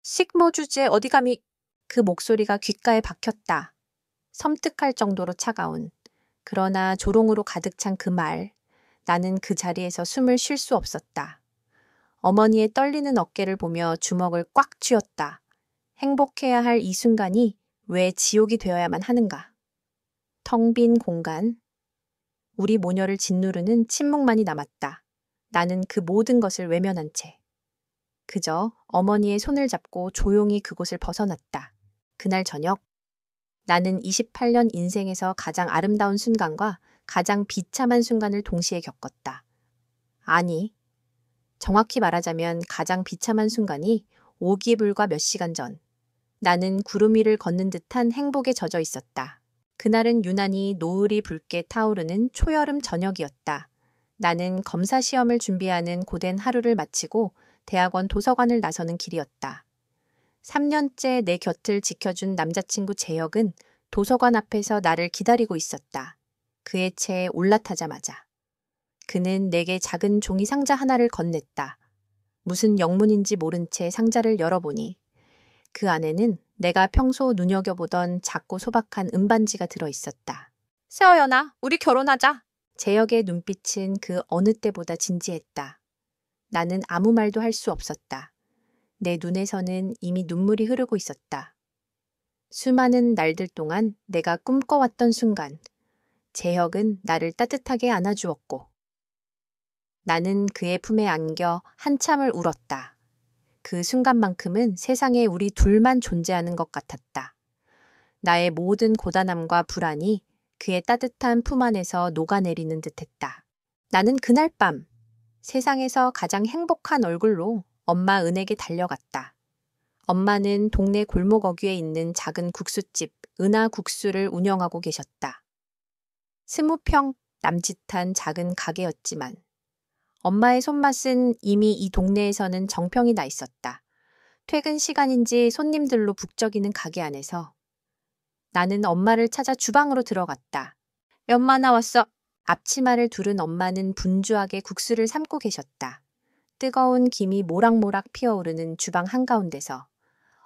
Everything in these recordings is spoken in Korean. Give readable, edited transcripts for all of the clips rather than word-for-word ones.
식모 주제 어디 감히. 그 목소리가 귓가에 박혔다. 섬뜩할 정도로 차가운. 그러나 조롱으로 가득 찬 그 말. 나는 그 자리에서 숨을 쉴 수 없었다. 어머니의 떨리는 어깨를 보며 주먹을 꽉 쥐었다. 행복해야 할 이 순간이 왜 지옥이 되어야만 하는가. 텅 빈 공간. 우리 모녀를 짓누르는 침묵만이 남았다. 나는 그 모든 것을 외면한 채. 그저 어머니의 손을 잡고 조용히 그곳을 벗어났다. 그날 저녁, 나는 28년 인생에서 가장 아름다운 순간과 가장 비참한 순간을 동시에 겪었다. 아니, 정확히 말하자면 가장 비참한 순간이 오기불과 몇 시간 전, 나는 구름 위를 걷는 듯한 행복에 젖어 있었다. 그날은 유난히 노을이 붉게 타오르는 초여름 저녁이었다. 나는 검사 시험을 준비하는 고된 하루를 마치고 대학원 도서관을 나서는 길이었다. 3년째 내 곁을 지켜준 남자친구 재혁은 도서관 앞에서 나를 기다리고 있었다. 그의 채에 올라타자마자. 그는 내게 작은 종이 상자 하나를 건넸다. 무슨 영문인지 모른 채 상자를 열어보니 그 안에는 내가 평소 눈여겨보던 작고 소박한 은반지가 들어있었다. 세어연아, 우리 결혼하자. 재혁의 눈빛은 그 어느 때보다 진지했다. 나는 아무 말도 할 수 없었다. 내 눈에서는 이미 눈물이 흐르고 있었다. 수많은 날들 동안 내가 꿈꿔왔던 순간, 재혁은 나를 따뜻하게 안아주었고, 나는 그의 품에 안겨 한참을 울었다. 그 순간만큼은 세상에 우리 둘만 존재하는 것 같았다. 나의 모든 고단함과 불안이 그의 따뜻한 품 안에서 녹아내리는 듯했다. 나는 그날 밤 세상에서 가장 행복한 얼굴로 엄마 은에게 달려갔다. 엄마는 동네 골목 어귀에 있는 작은 국수집 은하국수를 운영하고 계셨다. 20평 남짓한 작은 가게였지만 엄마의 손맛은 이미 이 동네에서는 정평이 나 있었다. 퇴근 시간인지 손님들로 북적이는 가게 안에서 나는 엄마를 찾아 주방으로 들어갔다. 엄마 나왔어. 앞치마를 두른 엄마는 분주하게 국수를 삶고 계셨다. 뜨거운 김이 모락모락 피어오르는 주방 한가운데서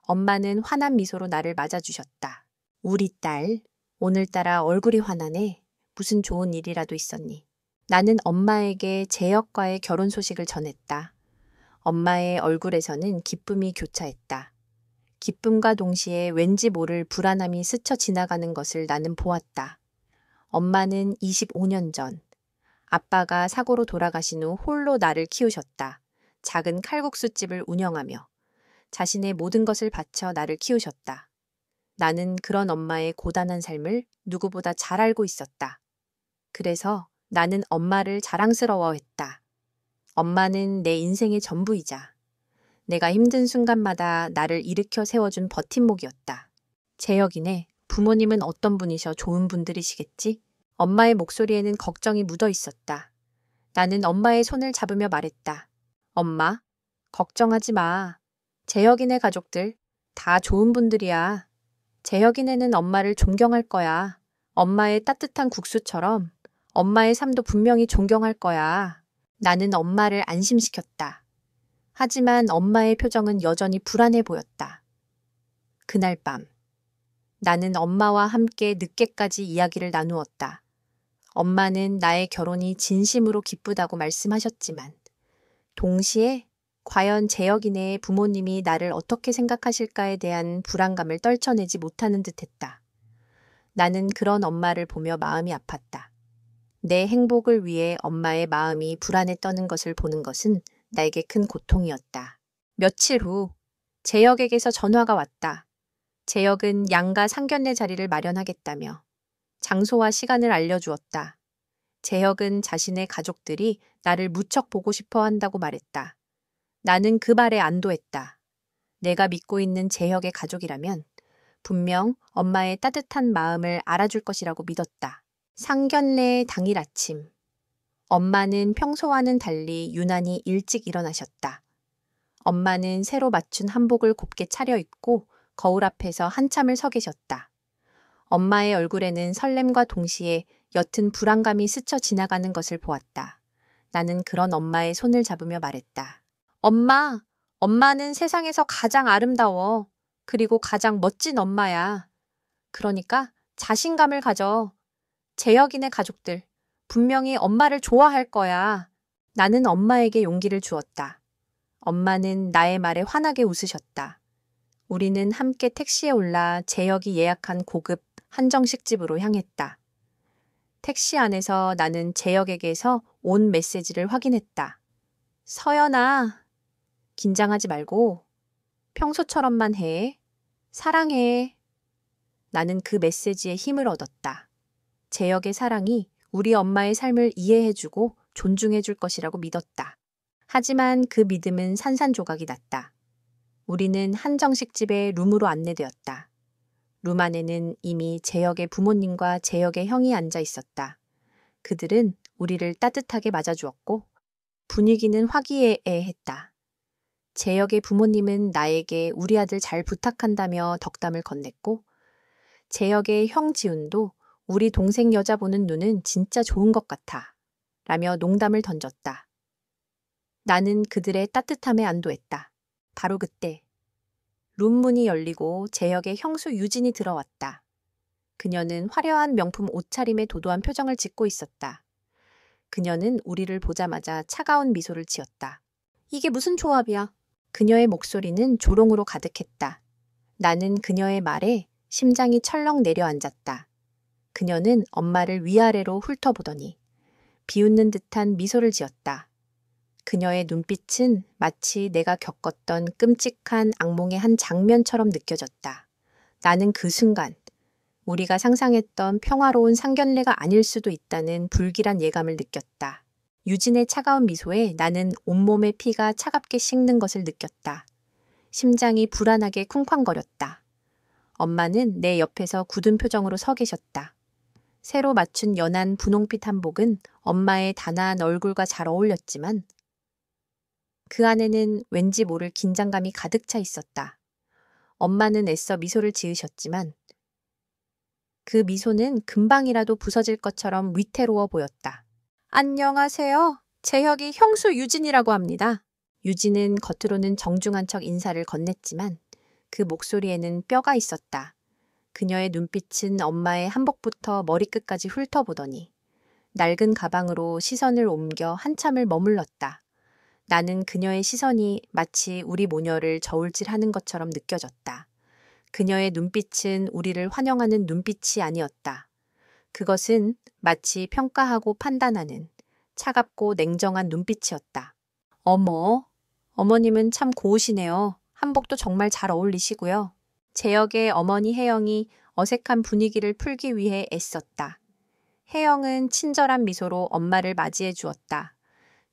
엄마는 환한 미소로 나를 맞아주셨다. 우리 딸, 오늘따라 얼굴이 환하네. 무슨 좋은 일이라도 있었니? 나는 엄마에게 재혁과의 결혼 소식을 전했다. 엄마의 얼굴에서는 기쁨이 교차했다. 기쁨과 동시에 왠지 모를 불안함이 스쳐 지나가는 것을 나는 보았다. 엄마는 25년 전 아빠가 사고로 돌아가신 후 홀로 나를 키우셨다. 작은 칼국수집을 운영하며 자신의 모든 것을 바쳐 나를 키우셨다. 나는 그런 엄마의 고단한 삶을 누구보다 잘 알고 있었다. 그래서 나는 엄마를 자랑스러워했다. 엄마는 내 인생의 전부이자 내가 힘든 순간마다 나를 일으켜 세워준 버팀목이었다. 재혁이네. 부모님은 어떤 분이셔? 좋은 분들이시겠지? 엄마의 목소리에는 걱정이 묻어 있었다. 나는 엄마의 손을 잡으며 말했다. 엄마, 걱정하지 마. 재혁이네 가족들 다 좋은 분들이야. 재혁이네는 엄마를 존경할 거야. 엄마의 따뜻한 국수처럼 엄마의 삶도 분명히 존경할 거야. 나는 엄마를 안심시켰다. 하지만 엄마의 표정은 여전히 불안해 보였다. 그날 밤, 나는 엄마와 함께 늦게까지 이야기를 나누었다. 엄마는 나의 결혼이 진심으로 기쁘다고 말씀하셨지만, 동시에 과연 재혁이네의 부모님이 나를 어떻게 생각하실까에 대한 불안감을 떨쳐내지 못하는 듯했다. 나는 그런 엄마를 보며 마음이 아팠다. 내 행복을 위해 엄마의 마음이 불안에 떠는 것을 보는 것은 나에게 큰 고통이었다. 며칠 후 재혁에게서 전화가 왔다. 재혁은 양가 상견례 자리를 마련하겠다며 장소와 시간을 알려주었다. 재혁은 자신의 가족들이 나를 무척 보고 싶어 한다고 말했다. 나는 그 말에 안도했다. 내가 믿고 있는 재혁의 가족이라면 분명 엄마의 따뜻한 마음을 알아줄 것이라고 믿었다. 상견례 당일 아침, 엄마는 평소와는 달리 유난히 일찍 일어나셨다. 엄마는 새로 맞춘 한복을 곱게 차려입고 거울 앞에서 한참을 서 계셨다. 엄마의 얼굴에는 설렘과 동시에 옅은 불안감이 스쳐 지나가는 것을 보았다. 나는 그런 엄마의 손을 잡으며 말했다. 엄마, 엄마는 세상에서 가장 아름다워. 그리고 가장 멋진 엄마야. 그러니까 자신감을 가져. 재혁이네 가족들. 분명히 엄마를 좋아할 거야. 나는 엄마에게 용기를 주었다. 엄마는 나의 말에 환하게 웃으셨다. 우리는 함께 택시에 올라 재혁이 예약한 고급 한정식 집으로 향했다. 택시 안에서 나는 재혁에게서 온 메시지를 확인했다. 서연아, 긴장하지 말고 평소처럼만 해. 사랑해. 나는 그 메시지에 힘을 얻었다. 재혁의 사랑이 우리 엄마의 삶을 이해해주고 존중해줄 것이라고 믿었다. 하지만 그 믿음은 산산조각이 났다. 우리는 한정식 집의 룸으로 안내되었다. 룸 안에는 이미 재혁의 부모님과 재혁의 형이 앉아 있었다. 그들은 우리를 따뜻하게 맞아주었고 분위기는 화기애애했다. 재혁의 부모님은 나에게 우리 아들 잘 부탁한다며 덕담을 건넸고 재혁의 형 지훈도 우리 동생 여자 보는 눈은 진짜 좋은 것 같아 라며 농담을 던졌다. 나는 그들의 따뜻함에 안도했다. 바로 그때 룸 문이 열리고 재혁의 형수 유진이 들어왔다. 그녀는 화려한 명품 옷차림에 도도한 표정을 짓고 있었다. 그녀는 우리를 보자마자 차가운 미소를 지었다. 이게 무슨 조합이야? 그녀의 목소리는 조롱으로 가득했다. 나는 그녀의 말에 심장이 철렁 내려앉았다. 그녀는 엄마를 위아래로 훑어보더니 비웃는 듯한 미소를 지었다. 그녀의 눈빛은 마치 내가 겪었던 끔찍한 악몽의 한 장면처럼 느껴졌다. 나는 그 순간 우리가 상상했던 평화로운 상견례가 아닐 수도 있다는 불길한 예감을 느꼈다. 유진의 차가운 미소에 나는 온몸의 피가 차갑게 식는 것을 느꼈다. 심장이 불안하게 쿵쾅거렸다. 엄마는 내 옆에서 굳은 표정으로 서 계셨다. 새로 맞춘 연한 분홍빛 한복은 엄마의 단아한 얼굴과 잘 어울렸지만 그 안에는 왠지 모를 긴장감이 가득 차 있었다. 엄마는 애써 미소를 지으셨지만 그 미소는 금방이라도 부서질 것처럼 위태로워 보였다. 안녕하세요. 재혁이 형수 유진이라고 합니다. 유진은 겉으로는 정중한 척 인사를 건넸지만 그 목소리에는 뼈가 있었다. 그녀의 눈빛은 엄마의 한복부터 머리끝까지 훑어보더니 낡은 가방으로 시선을 옮겨 한참을 머물렀다. 나는 그녀의 시선이 마치 우리 모녀를 저울질하는 것처럼 느껴졌다. 그녀의 눈빛은 우리를 환영하는 눈빛이 아니었다. 그것은 마치 평가하고 판단하는 차갑고 냉정한 눈빛이었다. 어머, 어머님은 참 고우시네요. 한복도 정말 잘 어울리시고요. 재혁의 어머니 혜영이 어색한 분위기를 풀기 위해 애썼다. 혜영은 친절한 미소로 엄마를 맞이해 주었다.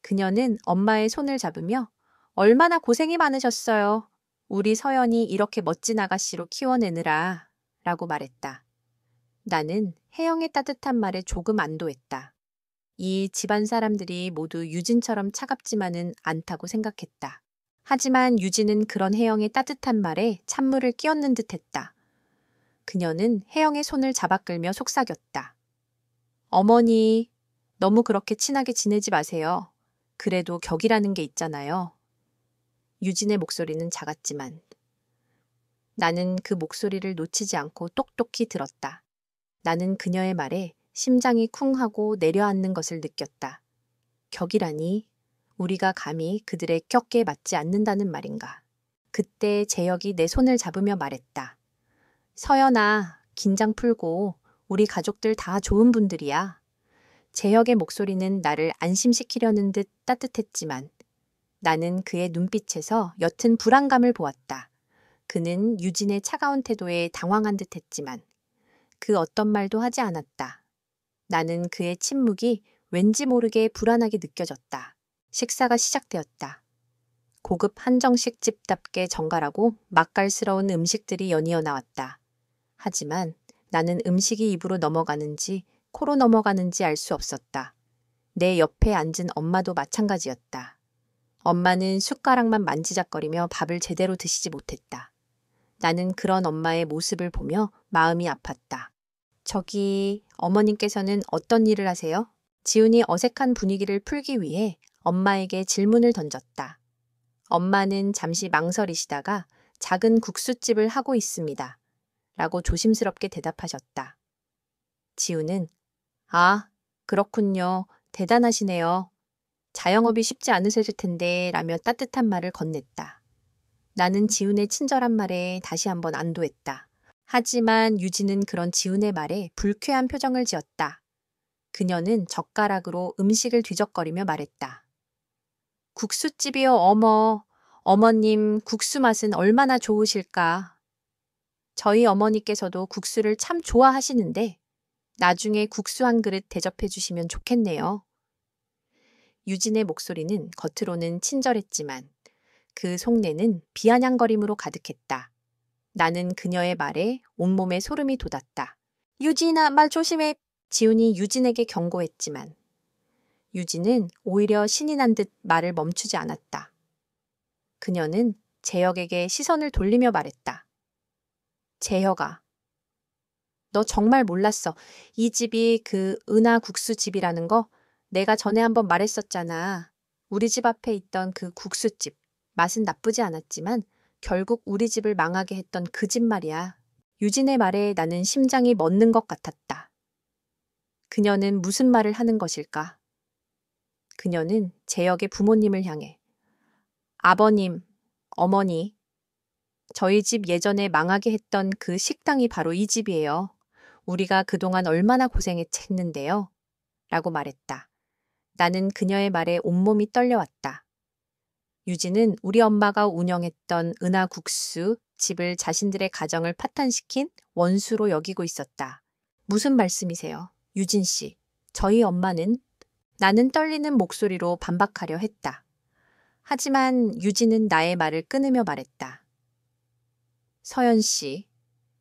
그녀는 엄마의 손을 잡으며 얼마나 고생이 많으셨어요. 우리 서연이 이렇게 멋진 아가씨로 키워내느라 라고 말했다. 나는 혜영의 따뜻한 말에 조금 안도했다. 이 집안 사람들이 모두 유진처럼 차갑지만은 않다고 생각했다. 하지만 유진은 그런 혜영의 따뜻한 말에 찬물을 끼얹는 듯했다. 그녀는 혜영의 손을 잡아 끌며 속삭였다. 어머니, 너무 그렇게 친하게 지내지 마세요. 그래도 격이라는 게 있잖아요. 유진의 목소리는 작았지만 나는 그 목소리를 놓치지 않고 똑똑히 들었다. 나는 그녀의 말에 심장이 쿵하고 내려앉는 것을 느꼈다. 격이라니 우리가 감히 그들의 격에 맞지 않는다는 말인가. 그때 재혁이 내 손을 잡으며 말했다. 서연아, 긴장 풀고 우리 가족들 다 좋은 분들이야. 재혁의 목소리는 나를 안심시키려는 듯 따뜻했지만 나는 그의 눈빛에서 옅은 불안감을 보았다. 그는 유진의 차가운 태도에 당황한 듯했지만 그 어떤 말도 하지 않았다. 나는 그의 침묵이 왠지 모르게 불안하게 느껴졌다. 식사가 시작되었다. 고급 한정식 집답게 정갈하고 맛깔스러운 음식들이 연이어 나왔다. 하지만 나는 음식이 입으로 넘어가는지 코로 넘어가는지 알 수 없었다. 내 옆에 앉은 엄마도 마찬가지였다. 엄마는 숟가락만 만지작거리며 밥을 제대로 드시지 못했다. 나는 그런 엄마의 모습을 보며 마음이 아팠다. 저기 어머님께서는 어떤 일을 하세요? 지훈이 어색한 분위기를 풀기 위해 엄마에게 질문을 던졌다. 엄마는 잠시 망설이시다가 작은 국수집을 하고 있습니다. 라고 조심스럽게 대답하셨다. 지우는 아, 그렇군요. 대단하시네요. 자영업이 쉽지 않으실 텐데 라며 따뜻한 말을 건넸다. 나는 지훈의 친절한 말에 다시 한번 안도했다. 하지만 유진은 그런 지훈의 말에 불쾌한 표정을 지었다. 그녀는 젓가락으로 음식을 뒤적거리며 말했다. 국수집이요, 어머. 어머님, 국수 맛은 얼마나 좋으실까. 저희 어머니께서도 국수를 참 좋아하시는데 나중에 국수 한 그릇 대접해 주시면 좋겠네요. 유진의 목소리는 겉으로는 친절했지만 그 속내는 비아냥거림으로 가득했다. 나는 그녀의 말에 온몸에 소름이 돋았다. 유진아, 말 조심해. 지훈이 유진에게 경고했지만 유진은 오히려 신이 난 듯 말을 멈추지 않았다. 그녀는 재혁에게 시선을 돌리며 말했다. 재혁아, 너 정말 몰랐어. 이 집이 그 은하 국수집이라는 거 내가 전에 한번 말했었잖아. 우리 집 앞에 있던 그 국수집. 맛은 나쁘지 않았지만 결국 우리 집을 망하게 했던 그 집 말이야. 유진의 말에 나는 심장이 멎는 것 같았다. 그녀는 무슨 말을 하는 것일까? 그녀는 재혁의 부모님을 향해 아버님, 어머니, 저희 집 예전에 망하게 했던 그 식당이 바로 이 집이에요. 우리가 그동안 얼마나 고생했는데요. 라고 말했다. 나는 그녀의 말에 온몸이 떨려왔다. 유진은 우리 엄마가 운영했던 은하국수 집을 자신들의 가정을 파탄시킨 원수로 여기고 있었다. 무슨 말씀이세요? 유진 씨. 저희 엄마는 나는 떨리는 목소리로 반박하려 했다. 하지만 유진은 나의 말을 끊으며 말했다. 서연 씨,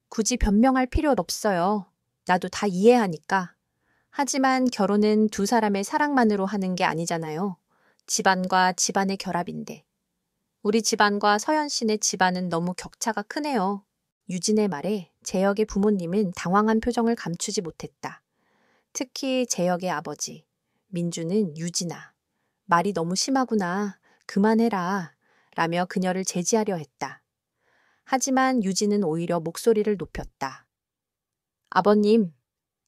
굳이 변명할 필요 없어요. 나도 다 이해하니까. 하지만 결혼은 두 사람의 사랑만으로 하는 게 아니잖아요. 집안과 집안의 결합인데. 우리 집안과 서연 씨네 집안은 너무 격차가 크네요. 유진의 말에 재혁의 부모님은 당황한 표정을 감추지 못했다. 특히 재혁의 아버지, 민주는 유진아, 말이 너무 심하구나. 그만해라. 라며 그녀를 제지하려 했다. 하지만 유진은 오히려 목소리를 높였다. 아버님,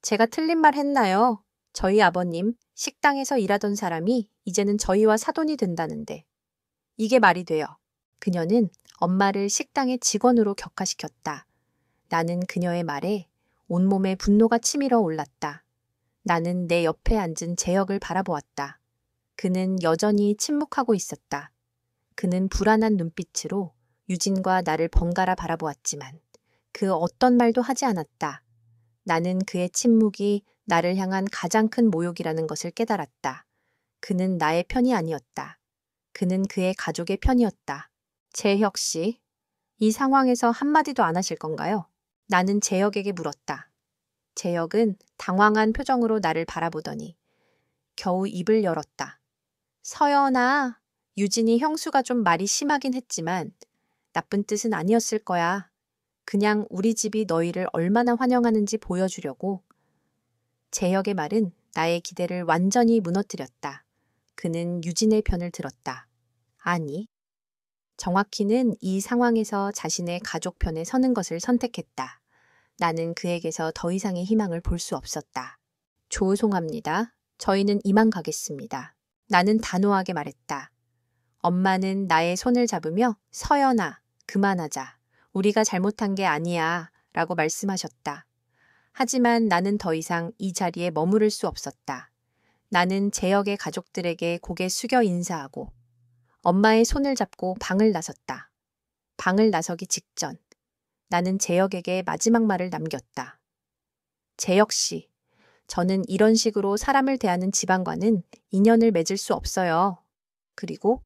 제가 틀린 말 했나요? 저희 아버님, 식당에서 일하던 사람이 이제는 저희와 사돈이 된다는데. 이게 말이 돼요. 그녀는 엄마를 식당의 직원으로 격하시켰다. 나는 그녀의 말에 온몸에 분노가 치밀어 올랐다. 나는 내 옆에 앉은 재혁을 바라보았다. 그는 여전히 침묵하고 있었다. 그는 불안한 눈빛으로 유진과 나를 번갈아 바라보았지만 그 어떤 말도 하지 않았다. 나는 그의 침묵이 나를 향한 가장 큰 모욕이라는 것을 깨달았다. 그는 나의 편이 아니었다. 그는 그의 가족의 편이었다. 재혁 씨, 이 상황에서 한마디도 안 하실 건가요? 나는 재혁에게 물었다. 재혁은 당황한 표정으로 나를 바라보더니 겨우 입을 열었다. 서연아, 유진이 형수가 좀 말이 심하긴 했지만 나쁜 뜻은 아니었을 거야. 그냥 우리 집이 너희를 얼마나 환영하는지 보여주려고. 재혁의 말은 나의 기대를 완전히 무너뜨렸다. 그는 유진의 편을 들었다. 아니, 정확히는 이 상황에서 자신의 가족 편에 서는 것을 선택했다. 나는 그에게서 더 이상의 희망을 볼 수 없었다. 죄송합니다. 저희는 이만 가겠습니다. 나는 단호하게 말했다. 엄마는 나의 손을 잡으며 서연아, 그만하자. 우리가 잘못한 게 아니야. 라고 말씀하셨다. 하지만 나는 더 이상 이 자리에 머무를 수 없었다. 나는 재혁의 가족들에게 고개 숙여 인사하고 엄마의 손을 잡고 방을 나섰다. 방을 나서기 직전 나는 재혁에게 마지막 말을 남겼다. 재혁 씨, 저는 이런 식으로 사람을 대하는 집안과는 인연을 맺을 수 없어요. 그리고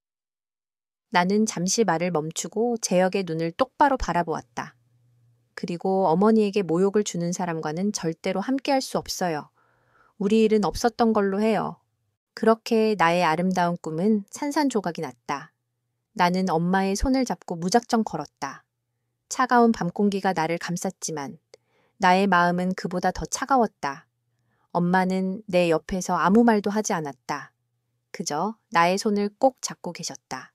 나는 잠시 말을 멈추고 재혁의 눈을 똑바로 바라보았다. 그리고 어머니에게 모욕을 주는 사람과는 절대로 함께할 수 없어요. 우리 일은 없었던 걸로 해요. 그렇게 나의 아름다운 꿈은 산산조각이 났다. 나는 엄마의 손을 잡고 무작정 걸었다. 차가운 밤 공기가 나를 감쌌지만 나의 마음은 그보다 더 차가웠다. 엄마는 내 옆에서 아무 말도 하지 않았다. 그저 나의 손을 꼭 잡고 계셨다.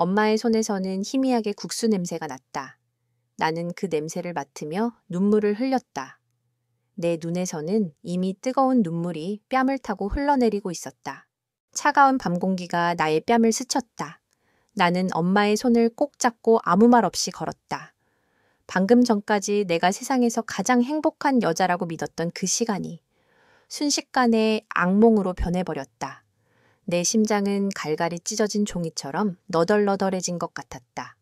엄마의 손에서는 희미하게 국수 냄새가 났다. 나는 그 냄새를 맡으며 눈물을 흘렸다. 내 눈에서는 이미 뜨거운 눈물이 뺨을 타고 흘러내리고 있었다. 차가운 밤 공기가 나의 뺨을 스쳤다. 나는 엄마의 손을 꼭 잡고 아무 말 없이 걸었다. 방금 전까지 내가 세상에서 가장 행복한 여자라고 믿었던 그 시간이 순식간에 악몽으로 변해버렸다. 내 심장은 갈갈이 찢어진 종이처럼 너덜너덜해진 것 같았다.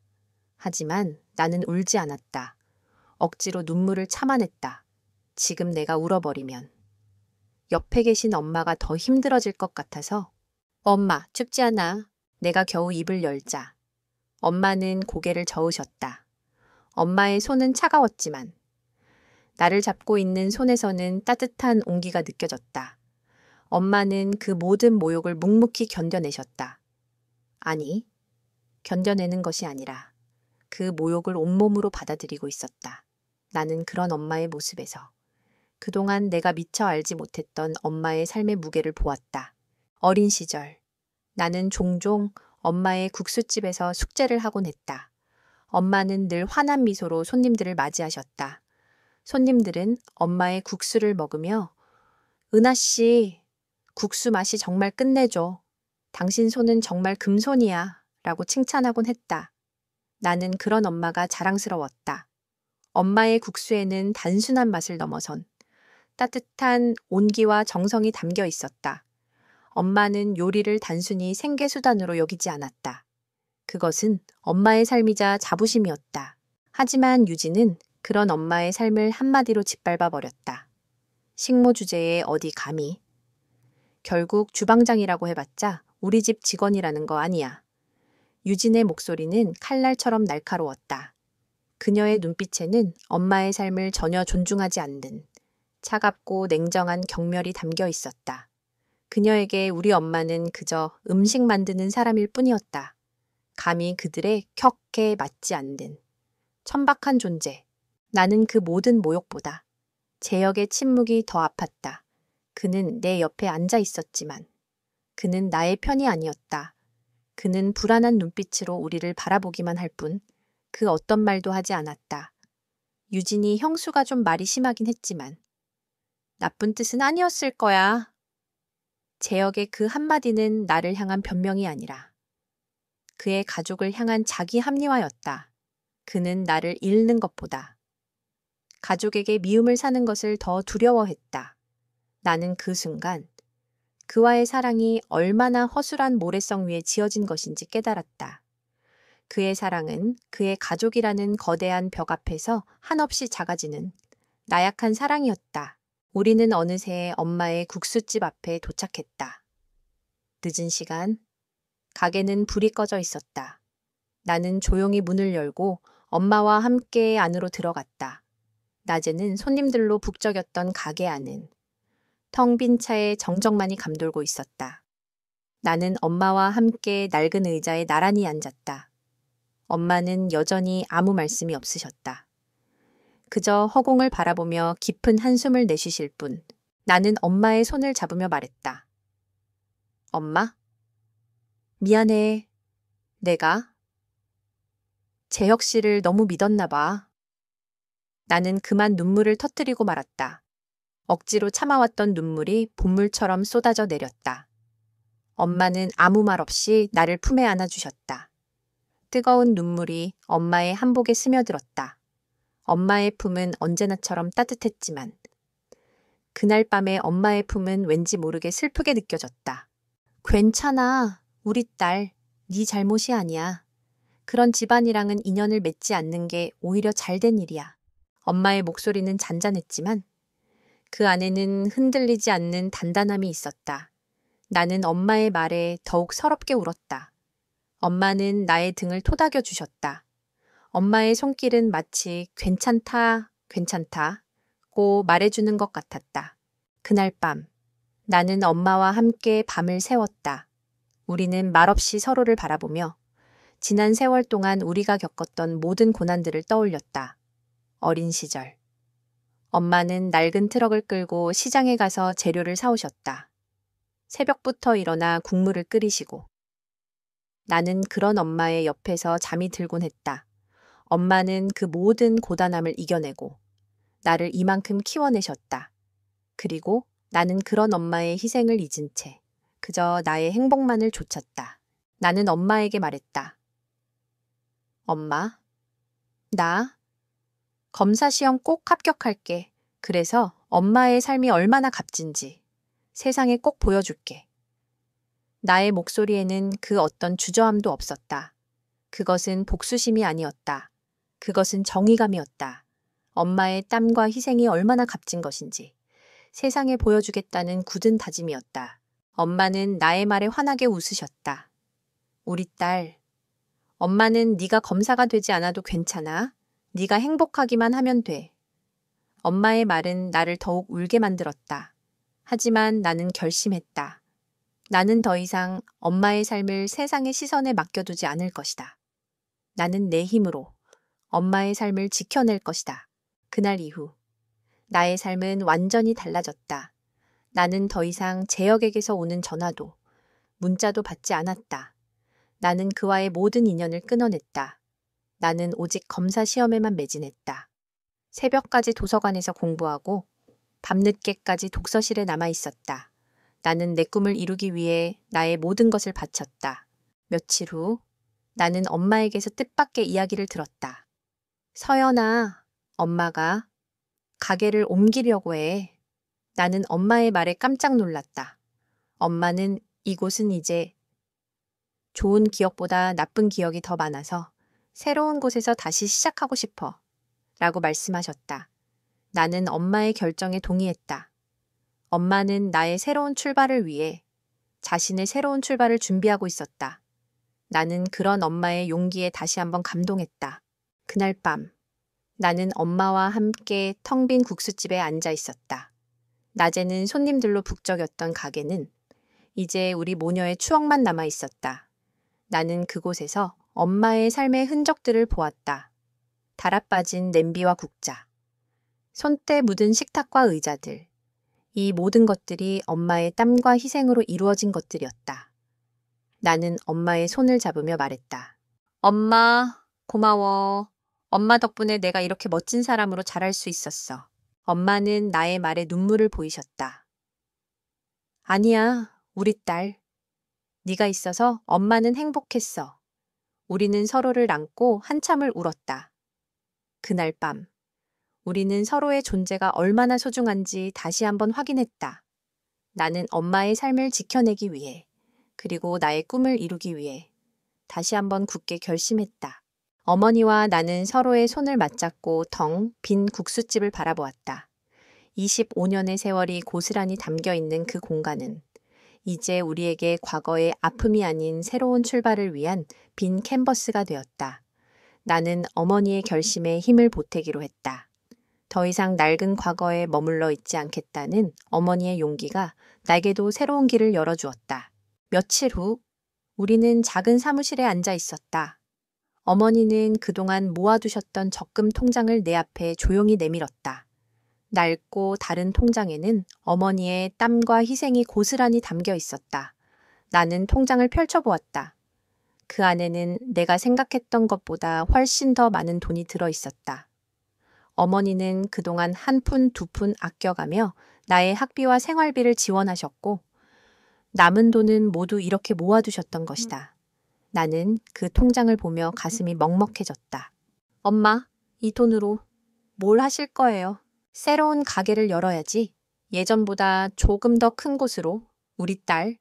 하지만 나는 울지 않았다. 억지로 눈물을 참아냈다. 지금 내가 울어버리면 옆에 계신 엄마가 더 힘들어질 것 같아서 엄마, 춥지 않아. 내가 겨우 입을 열자. 엄마는 고개를 저으셨다. 엄마의 손은 차가웠지만 나를 잡고 있는 손에서는 따뜻한 온기가 느껴졌다. 엄마는 그 모든 모욕을 묵묵히 견뎌내셨다. 아니, 견뎌내는 것이 아니라 그 모욕을 온몸으로 받아들이고 있었다. 나는 그런 엄마의 모습에서 그동안 내가 미처 알지 못했던 엄마의 삶의 무게를 보았다. 어린 시절, 나는 종종 엄마의 국수집에서 숙제를 하곤 했다. 엄마는 늘 환한 미소로 손님들을 맞이하셨다. 손님들은 엄마의 국수를 먹으며 은하 씨, 국수 맛이 정말 끝내줘. 당신 손은 정말 금손이야. 라고 칭찬하곤 했다. 나는 그런 엄마가 자랑스러웠다. 엄마의 국수에는 단순한 맛을 넘어선 따뜻한 온기와 정성이 담겨 있었다. 엄마는 요리를 단순히 생계수단으로 여기지 않았다. 그것은 엄마의 삶이자 자부심이었다. 하지만 유진은 그런 엄마의 삶을 한마디로 짓밟아 버렸다. 식모 주제에 어디 감히. 결국 주방장이라고 해봤자 우리 집 직원이라는 거 아니야. 유진의 목소리는 칼날처럼 날카로웠다. 그녀의 눈빛에는 엄마의 삶을 전혀 존중하지 않는 차갑고 냉정한 경멸이 담겨 있었다. 그녀에게 우리 엄마는 그저 음식 만드는 사람일 뿐이었다. 감히 그들의 격에 맞지 않는 천박한 존재. 나는 그 모든 모욕보다 재혁의 침묵이 더 아팠다. 그는 내 옆에 앉아 있었지만 그는 나의 편이 아니었다. 그는 불안한 눈빛으로 우리를 바라보기만 할 뿐 그 어떤 말도 하지 않았다. 유진이 형수가 좀 말이 심하긴 했지만 나쁜 뜻은 아니었을 거야. 재혁의 그 한마디는 나를 향한 변명이 아니라 그의 가족을 향한 자기 합리화였다. 그는 나를 잃는 것보다 가족에게 미움을 사는 것을 더 두려워했다. 나는 그 순간 그와의 사랑이 얼마나 허술한 모래성 위에 지어진 것인지 깨달았다. 그의 사랑은 그의 가족이라는 거대한 벽 앞에서 한없이 작아지는 나약한 사랑이었다. 우리는 어느새 엄마의 국수집 앞에 도착했다. 늦은 시간, 가게는 불이 꺼져 있었다. 나는 조용히 문을 열고 엄마와 함께 안으로 들어갔다. 낮에는 손님들로 북적였던 가게 안은 텅 빈 차에 정적만이 감돌고 있었다. 나는 엄마와 함께 낡은 의자에 나란히 앉았다. 엄마는 여전히 아무 말씀이 없으셨다. 그저 허공을 바라보며 깊은 한숨을 내쉬실 뿐 나는 엄마의 손을 잡으며 말했다. 엄마? 미안해. 내가 재혁 씨를 너무 믿었나 봐. 나는 그만 눈물을 터뜨리고 말았다. 억지로 참아왔던 눈물이 봇물처럼 쏟아져 내렸다. 엄마는 아무 말 없이 나를 품에 안아주셨다. 뜨거운 눈물이 엄마의 한복에 스며들었다. 엄마의 품은 언제나처럼 따뜻했지만 그날 밤에 엄마의 품은 왠지 모르게 슬프게 느껴졌다. 괜찮아. 우리 딸. 네 잘못이 아니야. 그런 집안이랑은 인연을 맺지 않는 게 오히려 잘된 일이야. 엄마의 목소리는 잔잔했지만 그 안에는 흔들리지 않는 단단함이 있었다. 나는 엄마의 말에 더욱 서럽게 울었다. 엄마는 나의 등을 토닥여 주셨다. 엄마의 손길은 마치 괜찮다, 괜찮다고 말해주는 것 같았다. 그날 밤, 나는 엄마와 함께 밤을 새웠다. 우리는 말없이 서로를 바라보며 지난 세월 동안 우리가 겪었던 모든 고난들을 떠올렸다. 어린 시절. 엄마는 낡은 트럭을 끌고 시장에 가서 재료를 사오셨다. 새벽부터 일어나 국물을 끓이시고 나는 그런 엄마의 옆에서 잠이 들곤 했다. 엄마는 그 모든 고단함을 이겨내고 나를 이만큼 키워내셨다. 그리고 나는 그런 엄마의 희생을 잊은 채 그저 나의 행복만을 좇았다. 나는 엄마에게 말했다. 엄마, 나 검사 시험 꼭 합격할게. 그래서 엄마의 삶이 얼마나 값진지 세상에 꼭 보여줄게. 나의 목소리에는 그 어떤 주저함도 없었다. 그것은 복수심이 아니었다. 그것은 정의감이었다. 엄마의 땀과 희생이 얼마나 값진 것인지 세상에 보여주겠다는 굳은 다짐이었다. 엄마는 나의 말에 환하게 웃으셨다. 우리 딸, 엄마는 네가 검사가 되지 않아도 괜찮아. 네가 행복하기만 하면 돼. 엄마의 말은 나를 더욱 울게 만들었다. 하지만 나는 결심했다. 나는 더 이상 엄마의 삶을 세상의 시선에 맡겨두지 않을 것이다. 나는 내 힘으로 엄마의 삶을 지켜낼 것이다. 그날 이후 나의 삶은 완전히 달라졌다. 나는 더 이상 재혁에게서 오는 전화도 문자도 받지 않았다. 나는 그와의 모든 인연을 끊어냈다. 나는 오직 검사 시험에만 매진했다. 새벽까지 도서관에서 공부하고 밤늦게까지 독서실에 남아 있었다. 나는 내 꿈을 이루기 위해 나의 모든 것을 바쳤다. 며칠 후 나는 엄마에게서 뜻밖의 이야기를 들었다. 서연아, 엄마가 가게를 옮기려고 해. 나는 엄마의 말에 깜짝 놀랐다. 엄마는 이곳은 이제 좋은 기억보다 나쁜 기억이 더 많아서 새로운 곳에서 다시 시작하고 싶어. 라고 말씀하셨다. 나는 엄마의 결정에 동의했다. 엄마는 나의 새로운 출발을 위해 자신의 새로운 출발을 준비하고 있었다. 나는 그런 엄마의 용기에 다시 한번 감동했다. 그날 밤, 나는 엄마와 함께 텅 빈 국수집에 앉아 있었다. 낮에는 손님들로 북적였던 가게는 이제 우리 모녀의 추억만 남아 있었다. 나는 그곳에서 엄마의 삶의 흔적들을 보았다. 달아빠진 냄비와 국자, 손때 묻은 식탁과 의자들, 이 모든 것들이 엄마의 땀과 희생으로 이루어진 것들이었다. 나는 엄마의 손을 잡으며 말했다. 엄마, 고마워. 엄마 덕분에 내가 이렇게 멋진 사람으로 자랄 수 있었어. 엄마는 나의 말에 눈물을 보이셨다. 아니야, 우리 딸. 네가 있어서 엄마는 행복했어. 우리는 서로를 안고 한참을 울었다. 그날 밤, 우리는 서로의 존재가 얼마나 소중한지 다시 한번 확인했다. 나는 엄마의 삶을 지켜내기 위해, 그리고 나의 꿈을 이루기 위해 다시 한번 굳게 결심했다. 어머니와 나는 서로의 손을 맞잡고 텅 빈 국수집을 바라보았다. 25년의 세월이 고스란히 담겨 있는 그 공간은 이제 우리에게 과거의 아픔이 아닌 새로운 출발을 위한 빈 캔버스가 되었다. 나는 어머니의 결심에 힘을 보태기로 했다. 더 이상 낡은 과거에 머물러 있지 않겠다는 어머니의 용기가 나에게도 새로운 길을 열어주었다. 며칠 후 우리는 작은 사무실에 앉아 있었다. 어머니는 그동안 모아두셨던 적금 통장을 내 앞에 조용히 내밀었다. 낡고 다른 통장에는 어머니의 땀과 희생이 고스란히 담겨 있었다. 나는 통장을 펼쳐보았다. 그 안에는 내가 생각했던 것보다 훨씬 더 많은 돈이 들어 있었다. 어머니는 그동안 한 푼, 두 푼 아껴가며 나의 학비와 생활비를 지원하셨고 남은 돈은 모두 이렇게 모아두셨던 것이다. 나는 그 통장을 보며 가슴이 먹먹해졌다. 엄마, 이 돈으로 뭘 하실 거예요? 새로운 가게를 열어야지. 예전보다 조금 더 큰 곳으로. 우리 딸,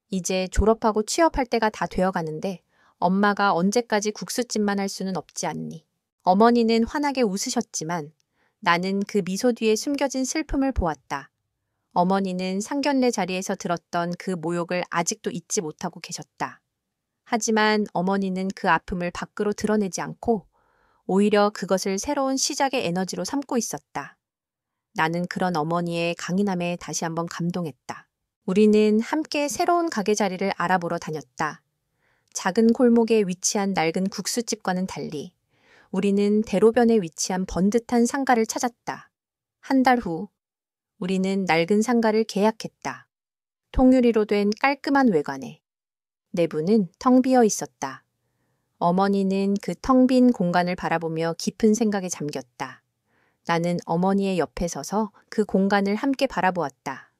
이제 졸업하고 취업할 때가 다 되어가는데 엄마가 언제까지 국수집만 할 수는 없지 않니? 어머니는 환하게 웃으셨지만 나는 그 미소 뒤에 숨겨진 슬픔을 보았다. 어머니는 상견례 자리에서 들었던 그 모욕을 아직도 잊지 못하고 계셨다. 하지만 어머니는 그 아픔을 밖으로 드러내지 않고 오히려 그것을 새로운 시작의 에너지로 삼고 있었다. 나는 그런 어머니의 강인함에 다시 한번 감동했다. 우리는 함께 새로운 가게 자리를 알아보러 다녔다. 작은 골목에 위치한 낡은 국수집과는 달리 우리는 대로변에 위치한 번듯한 상가를 찾았다. 한 달 후 우리는 낡은 상가를 계약했다. 통유리로 된 깔끔한 외관에 내부는 텅 비어 있었다. 어머니는 그 텅 빈 공간을 바라보며 깊은 생각에 잠겼다. 나는 어머니의 옆에 서서 그 공간을 함께 바라보았다.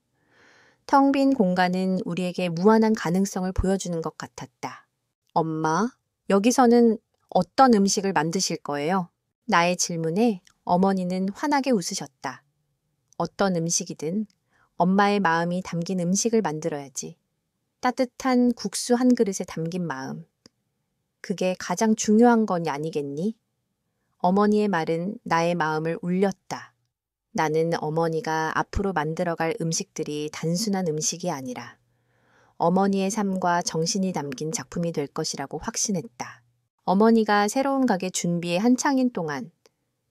텅 빈 공간은 우리에게 무한한 가능성을 보여주는 것 같았다. 엄마, 여기서는 어떤 음식을 만드실 거예요? 나의 질문에 어머니는 환하게 웃으셨다. 어떤 음식이든 엄마의 마음이 담긴 음식을 만들어야지. 따뜻한 국수 한 그릇에 담긴 마음. 그게 가장 중요한 건 아니겠니? 어머니의 말은 나의 마음을 울렸다. 나는 어머니가 앞으로 만들어갈 음식들이 단순한 음식이 아니라 어머니의 삶과 정신이 담긴 작품이 될 것이라고 확신했다. 어머니가 새로운 가게 준비에 한창인 동안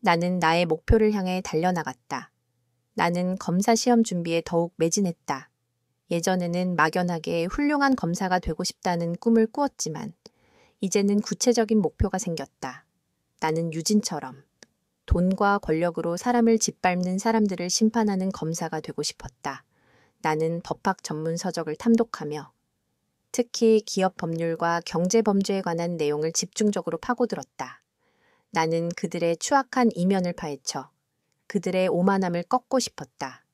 나는 나의 목표를 향해 달려나갔다. 나는 검사 시험 준비에 더욱 매진했다. 예전에는 막연하게 훌륭한 검사가 되고 싶다는 꿈을 꾸었지만 이제는 구체적인 목표가 생겼다. 나는 유진처럼 돈과 권력으로 사람을 짓밟는 사람들을 심판하는 검사가 되고 싶었다. 나는 법학 전문 서적을 탐독하며 특히 기업 법률과 경제 범죄에 관한 내용을 집중적으로 파고들었다. 나는 그들의 추악한 이면을 파헤쳐 그들의 오만함을 꺾고 싶었다.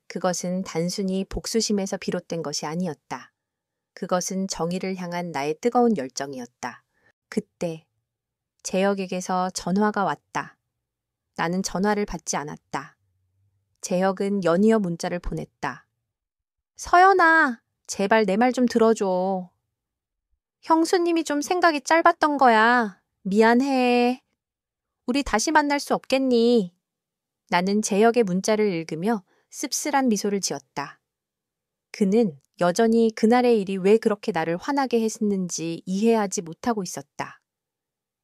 그것은 단순히 복수심에서 비롯된 것이 아니었다. 그것은 정의를 향한 나의 뜨거운 열정이었다. 그때 재혁에게서 전화가 왔다. 나는 전화를 받지 않았다. 재혁은 연이어 문자를 보냈다. 서연아, 제발 내 말 좀 들어줘. 형수님이 좀 생각이 짧았던 거야. 미안해. 우리 다시 만날 수 없겠니? 나는 재혁의 문자를 읽으며 씁쓸한 미소를 지었다. 그는 여전히 그날의 일이 왜 그렇게 나를 화나게 했는지 이해하지 못하고 있었다.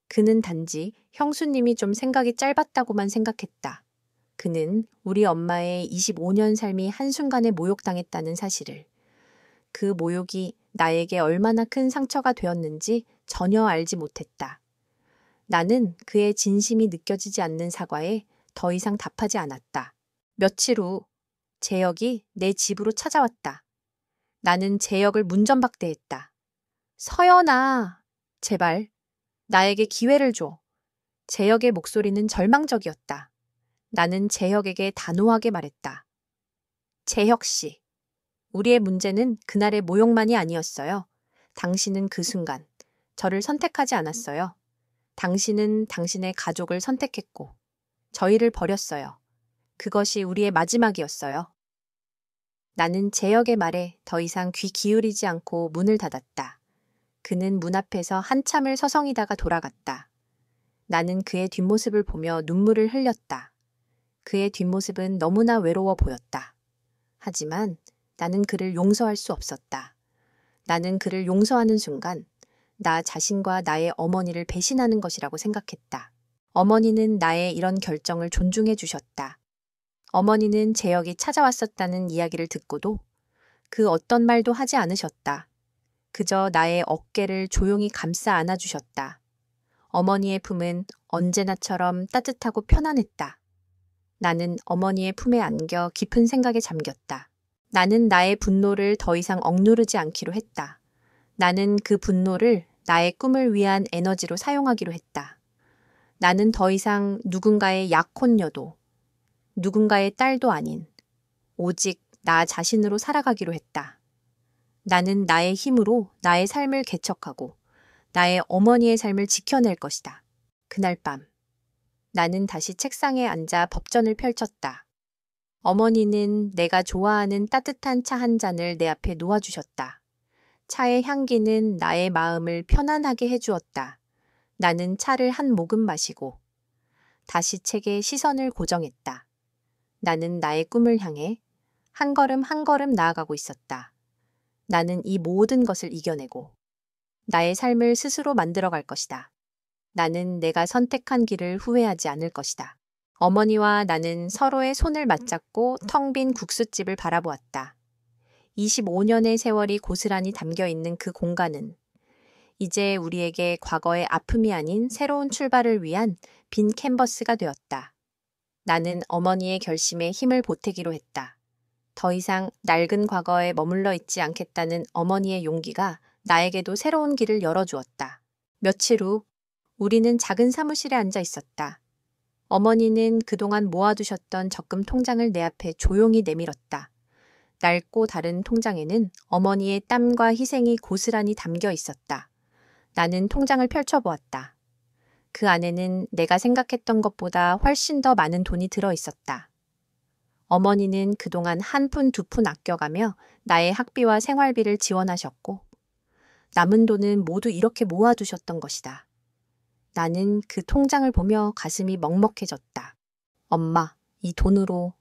그는 단지 형수님이 좀 생각이 짧았다고만 생각했다. 그는 우리 엄마의 25년 삶이 한순간에 모욕당했다는 사실을, 그 모욕이 나에게 얼마나 큰 상처가 되었는지 전혀 알지 못했다. 나는 그의 진심이 느껴지지 않는 사과에 더 이상 답하지 않았다. 며칠 후 재혁이 내 집으로 찾아왔다. 나는 재혁을 문전박대했다. 서연아, 제발 나에게 기회를 줘. 재혁의 목소리는 절망적이었다. 나는 재혁에게 단호하게 말했다. 재혁 씨, 우리의 문제는 그날의 모욕만이 아니었어요. 당신은 그 순간 저를 선택하지 않았어요. 당신은 당신의 가족을 선택했고 저희를 버렸어요. 그것이 우리의 마지막이었어요. 나는 재혁의 말에 더 이상 귀 기울이지 않고 문을 닫았다. 그는 문 앞에서 한참을 서성이다가 돌아갔다. 나는 그의 뒷모습을 보며 눈물을 흘렸다. 그의 뒷모습은 너무나 외로워 보였다. 하지만 나는 그를 용서할 수 없었다. 나는 그를 용서하는 순간 나 자신과 나의 어머니를 배신하는 것이라고 생각했다. 어머니는 나의 이런 결정을 존중해 주셨다. 어머니는 재혁이 찾아왔었다는 이야기를 듣고도 그 어떤 말도 하지 않으셨다. 그저 나의 어깨를 조용히 감싸 안아주셨다. 어머니의 품은 언제나처럼 따뜻하고 편안했다. 나는 어머니의 품에 안겨 깊은 생각에 잠겼다. 나는 나의 분노를 더 이상 억누르지 않기로 했다. 나는 그 분노를 나의 꿈을 위한 에너지로 사용하기로 했다. 나는 더 이상 누군가의 약혼녀도, 누군가의 딸도 아닌 오직 나 자신으로 살아가기로 했다. 나는 나의 힘으로 나의 삶을 개척하고 나의 어머니의 삶을 지켜낼 것이다. 그날 밤 나는 다시 책상에 앉아 법전을 펼쳤다. 어머니는 내가 좋아하는 따뜻한 차 한 잔을 내 앞에 놓아주셨다. 차의 향기는 나의 마음을 편안하게 해주었다. 나는 차를 한 모금 마시고 다시 책에 시선을 고정했다. 나는 나의 꿈을 향해 한 걸음 한 걸음 나아가고 있었다. 나는 이 모든 것을 이겨내고 나의 삶을 스스로 만들어갈 것이다. 나는 내가 선택한 길을 후회하지 않을 것이다. 어머니와 나는 서로의 손을 맞잡고 텅 빈 국수집을 바라보았다. 25년의 세월이 고스란히 담겨 있는 그 공간은 이제 우리에게 과거의 아픔이 아닌 새로운 출발을 위한 빈 캔버스가 되었다. 나는 어머니의 결심에 힘을 보태기로 했다. 더 이상 낡은 과거에 머물러 있지 않겠다는 어머니의 용기가 나에게도 새로운 길을 열어주었다. 며칠 후 우리는 작은 사무실에 앉아 있었다. 어머니는 그동안 모아두셨던 적금 통장을 내 앞에 조용히 내밀었다. 낡고 다른 통장에는 어머니의 땀과 희생이 고스란히 담겨 있었다. 나는 통장을 펼쳐보았다. 그 안에는 내가 생각했던 것보다 훨씬 더 많은 돈이 들어 있었다. 어머니는 그동안 한 푼 두 푼 아껴가며 나의 학비와 생활비를 지원하셨고 남은 돈은 모두 이렇게 모아두셨던 것이다. 나는 그 통장을 보며 가슴이 먹먹해졌다. 엄마, 이 돈으로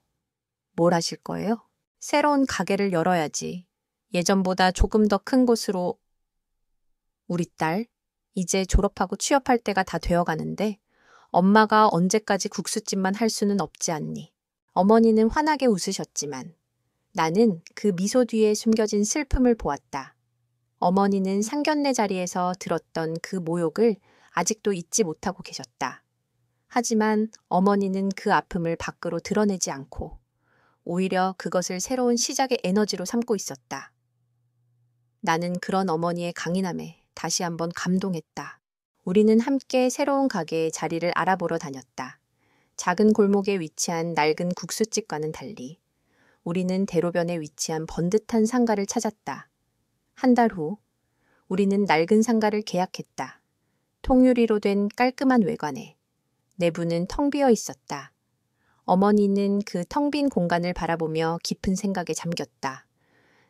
뭘 하실 거예요? 새로운 가게를 열어야지. 예전보다 조금 더 큰 곳으로. 우리 딸, 이제 졸업하고 취업할 때가 다 되어가는데 엄마가 언제까지 국수집만 할 수는 없지 않니? 어머니는 환하게 웃으셨지만 나는 그 미소 뒤에 숨겨진 슬픔을 보았다. 어머니는 상견례 자리에서 들었던 그 모욕을 아직도 잊지 못하고 계셨다. 하지만 어머니는 그 아픔을 밖으로 드러내지 않고 오히려 그것을 새로운 시작의 에너지로 삼고 있었다. 나는 그런 어머니의 강인함에 다시 한번 감동했다. 우리는 함께 새로운 가게의 자리를 알아보러 다녔다. 작은 골목에 위치한 낡은 국수집과는 달리 우리는 대로변에 위치한 번듯한 상가를 찾았다. 한 달 후 우리는 낡은 상가를 계약했다. 통유리로 된 깔끔한 외관에 내부는 텅 비어 있었다. 어머니는 그 텅 빈 공간을 바라보며 깊은 생각에 잠겼다.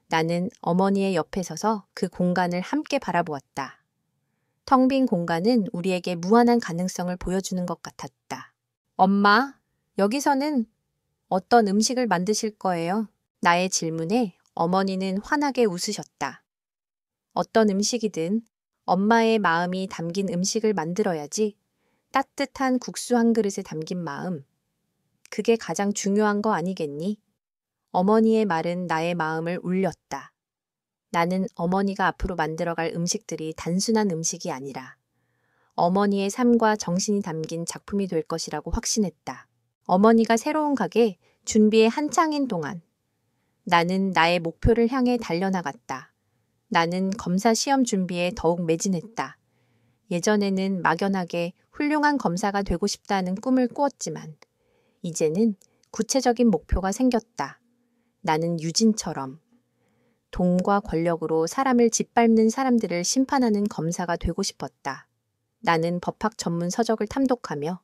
나는 어머니의 옆에 서서 그 공간을 함께 바라보았다. 텅 빈 공간은 우리에게 무한한 가능성을 보여주는 것 같았다. 엄마, 여기서는 어떤 음식을 만드실 거예요? 나의 질문에 어머니는 환하게 웃으셨다. 어떤 음식이든 엄마의 마음이 담긴 음식을 만들어야지. 따뜻한 국수 한 그릇에 담긴 마음. 그게 가장 중요한 거 아니겠니? 어머니의 말은 나의 마음을 울렸다. 나는 어머니가 앞으로 만들어갈 음식들이 단순한 음식이 아니라 어머니의 삶과 정신이 담긴 작품이 될 것이라고 확신했다. 어머니가 새로운 가게 준비에 한창인 동안 나는 나의 목표를 향해 달려나갔다. 나는 검사 시험 준비에 더욱 매진했다. 예전에는 막연하게 훌륭한 검사가 되고 싶다는 꿈을 꾸었지만 이제는 구체적인 목표가 생겼다. 나는 유진처럼 돈과 권력으로 사람을 짓밟는 사람들을 심판하는 검사가 되고 싶었다. 나는 법학 전문 서적을 탐독하며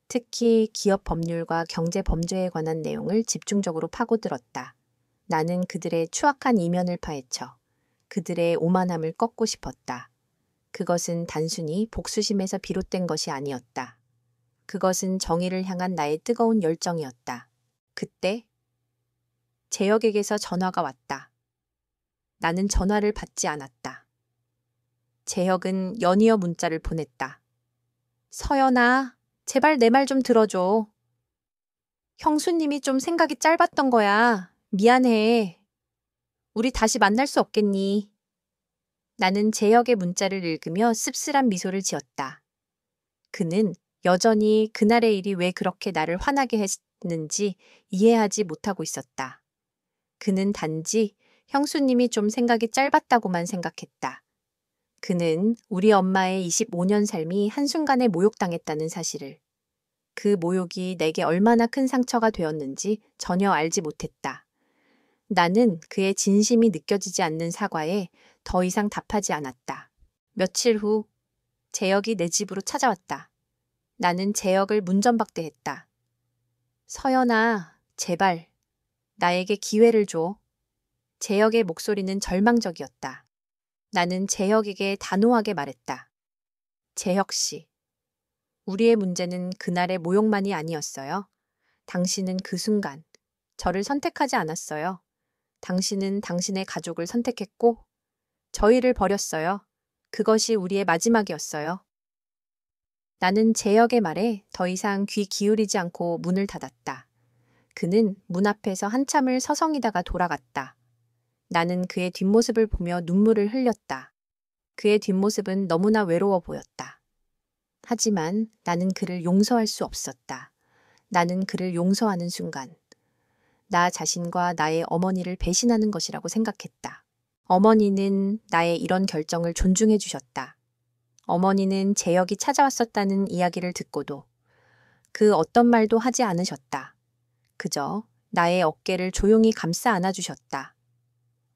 특히 기업 법률과 경제 범죄에 관한 내용을 집중적으로 파고들었다. 나는 그들의 추악한 이면을 파헤쳐 그들의 오만함을 꺾고 싶었다. 그것은 단순히 복수심에서 비롯된 것이 아니었다. 그것은 정의를 향한 나의 뜨거운 열정이었다. 그때 재혁에게서 전화가 왔다. 나는 전화를 받지 않았다. 재혁은 연이어 문자를 보냈다. 서연아, 제발 내 말 좀 들어줘. 형수님이 좀 생각이 짧았던 거야. 미안해. 우리 다시 만날 수 없겠니? 나는 재혁의 문자를 읽으며 씁쓸한 미소를 지었다. 그는 여전히 그날의 일이 왜 그렇게 나를 화나게 했는지 이해하지 못하고 있었다. 그는 단지 형수님이 좀 생각이 짧았다고만 생각했다. 그는 우리 엄마의 25년 삶이 한순간에 모욕당했다는 사실을, 그 모욕이 내게 얼마나 큰 상처가 되었는지 전혀 알지 못했다. 나는 그의 진심이 느껴지지 않는 사과에 더 이상 답하지 않았다. 며칠 후 재혁이 내 집으로 찾아왔다. 나는 재혁을 문전박대했다. 서연아, 제발 나에게 기회를 줘. 재혁의 목소리는 절망적이었다. 나는 재혁에게 단호하게 말했다. 재혁 씨, 우리의 문제는 그날의 모욕만이 아니었어요. 당신은 그 순간 저를 선택하지 않았어요. 당신은 당신의 가족을 선택했고 저희를 버렸어요. 그것이 우리의 마지막이었어요. 나는 재혁의 말에 더 이상 귀 기울이지 않고 문을 닫았다. 그는 문 앞에서 한참을 서성이다가 돌아갔다. 나는 그의 뒷모습을 보며 눈물을 흘렸다. 그의 뒷모습은 너무나 외로워 보였다. 하지만 나는 그를 용서할 수 없었다. 나는 그를 용서하는 순간 나 자신과 나의 어머니를 배신하는 것이라고 생각했다. 어머니는 나의 이런 결정을 존중해 주셨다. 어머니는 재혁이 찾아왔었다는 이야기를 듣고도 그 어떤 말도 하지 않으셨다. 그저 나의 어깨를 조용히 감싸 안아주셨다.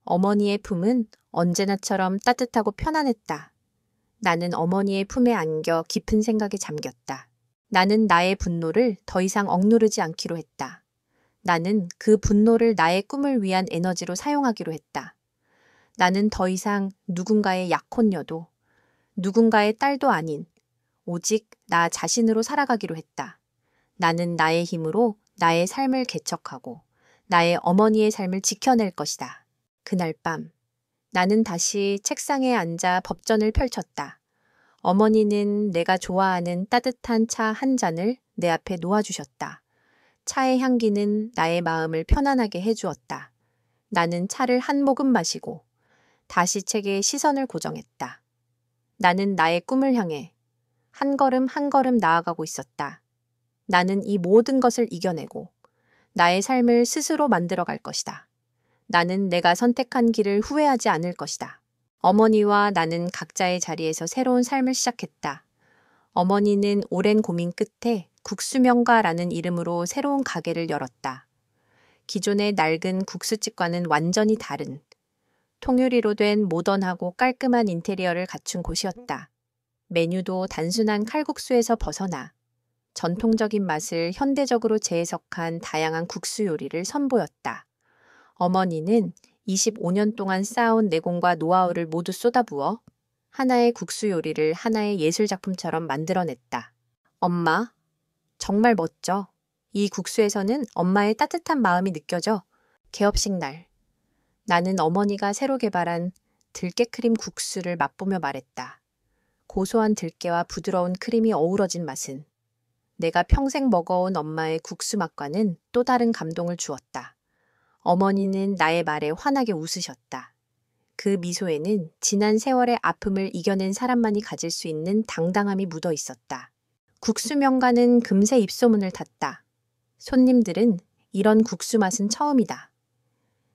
어머니의 품은 언제나처럼 따뜻하고 편안했다. 나는 어머니의 품에 안겨 깊은 생각에 잠겼다. 나는 나의 분노를 더 이상 억누르지 않기로 했다. 나는 그 분노를 나의 꿈을 위한 에너지로 사용하기로 했다. 나는 더 이상 누군가의 약혼녀도 누군가의 딸도 아닌 오직 나 자신으로 살아가기로 했다. 나는 나의 힘으로 나의 삶을 개척하고 나의 어머니의 삶을 지켜낼 것이다. 그날 밤 나는 다시 책상에 앉아 법전을 펼쳤다. 어머니는 내가 좋아하는 따뜻한 차 한 잔을 내 앞에 놓아주셨다. 차의 향기는 나의 마음을 편안하게 해주었다. 나는 차를 한 모금 마시고 다시 책에 시선을 고정했다. 나는 나의 꿈을 향해 한 걸음 한 걸음 나아가고 있었다. 나는 이 모든 것을 이겨내고 나의 삶을 스스로 만들어갈 것이다. 나는 내가 선택한 길을 후회하지 않을 것이다. 어머니와 나는 각자의 자리에서 새로운 삶을 시작했다. 어머니는 오랜 고민 끝에 국수명가라는 이름으로 새로운 가게를 열었다. 기존의 낡은 국수집과는 완전히 다른 통유리로 된 모던하고 깔끔한 인테리어를 갖춘 곳이었다. 메뉴도 단순한 칼국수에서 벗어나 전통적인 맛을 현대적으로 재해석한 다양한 국수 요리를 선보였다. 어머니는 25년 동안 쌓아온 내공과 노하우를 모두 쏟아부어 하나의 국수 요리를 하나의 예술작품처럼 만들어냈다. 엄마, 정말 멋져. 이 국수에서는 엄마의 따뜻한 마음이 느껴져. 개업식 날, 나는 어머니가 새로 개발한 들깨크림 국수를 맛보며 말했다. 고소한 들깨와 부드러운 크림이 어우러진 맛은 내가 평생 먹어온 엄마의 국수 맛과는 또 다른 감동을 주었다. 어머니는 나의 말에 환하게 웃으셨다. 그 미소에는 지난 세월의 아픔을 이겨낸 사람만이 가질 수 있는 당당함이 묻어 있었다. 국수 명가는 금세 입소문을 탔다. 손님들은 이런 국수 맛은 처음이다.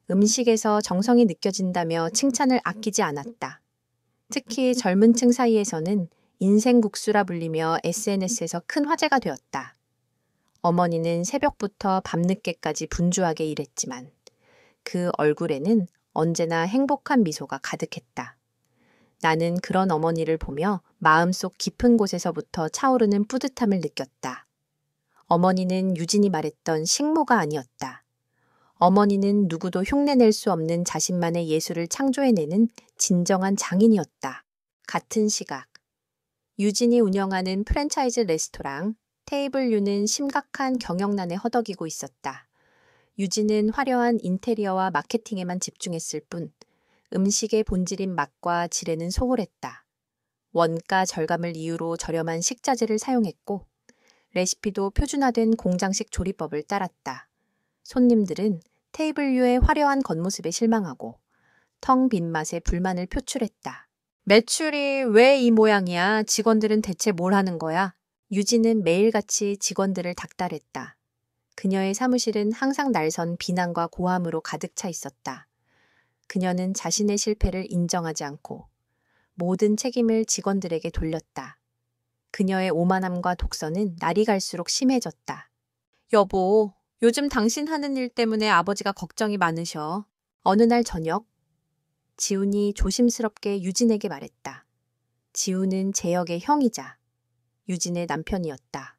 음식에서 정성이 느껴진다며 칭찬을 아끼지 않았다. 특히 젊은 층 사이에서는 인생국수라 불리며 SNS에서 큰 화제가 되었다. 어머니는 새벽부터 밤늦게까지 분주하게 일했지만 그 얼굴에는 언제나 행복한 미소가 가득했다. 나는 그런 어머니를 보며 마음속 깊은 곳에서부터 차오르는 뿌듯함을 느꼈다. 어머니는 유진이 말했던 식모가 아니었다. 어머니는 누구도 흉내낼 수 없는 자신만의 예술을 창조해내는 진정한 장인이었다. 같은 시각, 유진이 운영하는 프랜차이즈 레스토랑 테이블유는 심각한 경영난에 허덕이고 있었다. 유진은 화려한 인테리어와 마케팅에만 집중했을 뿐 음식의 본질인 맛과 질에는 소홀했다. 원가 절감을 이유로 저렴한 식자재를 사용했고 레시피도 표준화된 공장식 조리법을 따랐다. 손님들은 테이블유의 화려한 겉모습에 실망하고 텅 빈 맛에 불만을 표출했다. 매출이 왜 이 모양이야? 직원들은 대체 뭘 하는 거야? 유진은 매일같이 직원들을 닥달했다. 그녀의 사무실은 항상 날선 비난과 고함으로 가득 차 있었다. 그녀는 자신의 실패를 인정하지 않고 모든 책임을 직원들에게 돌렸다. 그녀의 오만함과 독선은 날이 갈수록 심해졌다. 여보, 요즘 당신 하는 일 때문에 아버지가 걱정이 많으셔. 어느 날 저녁, 지훈이 조심스럽게 유진에게 말했다. 지훈은 재혁의 형이자 유진의 남편이었다.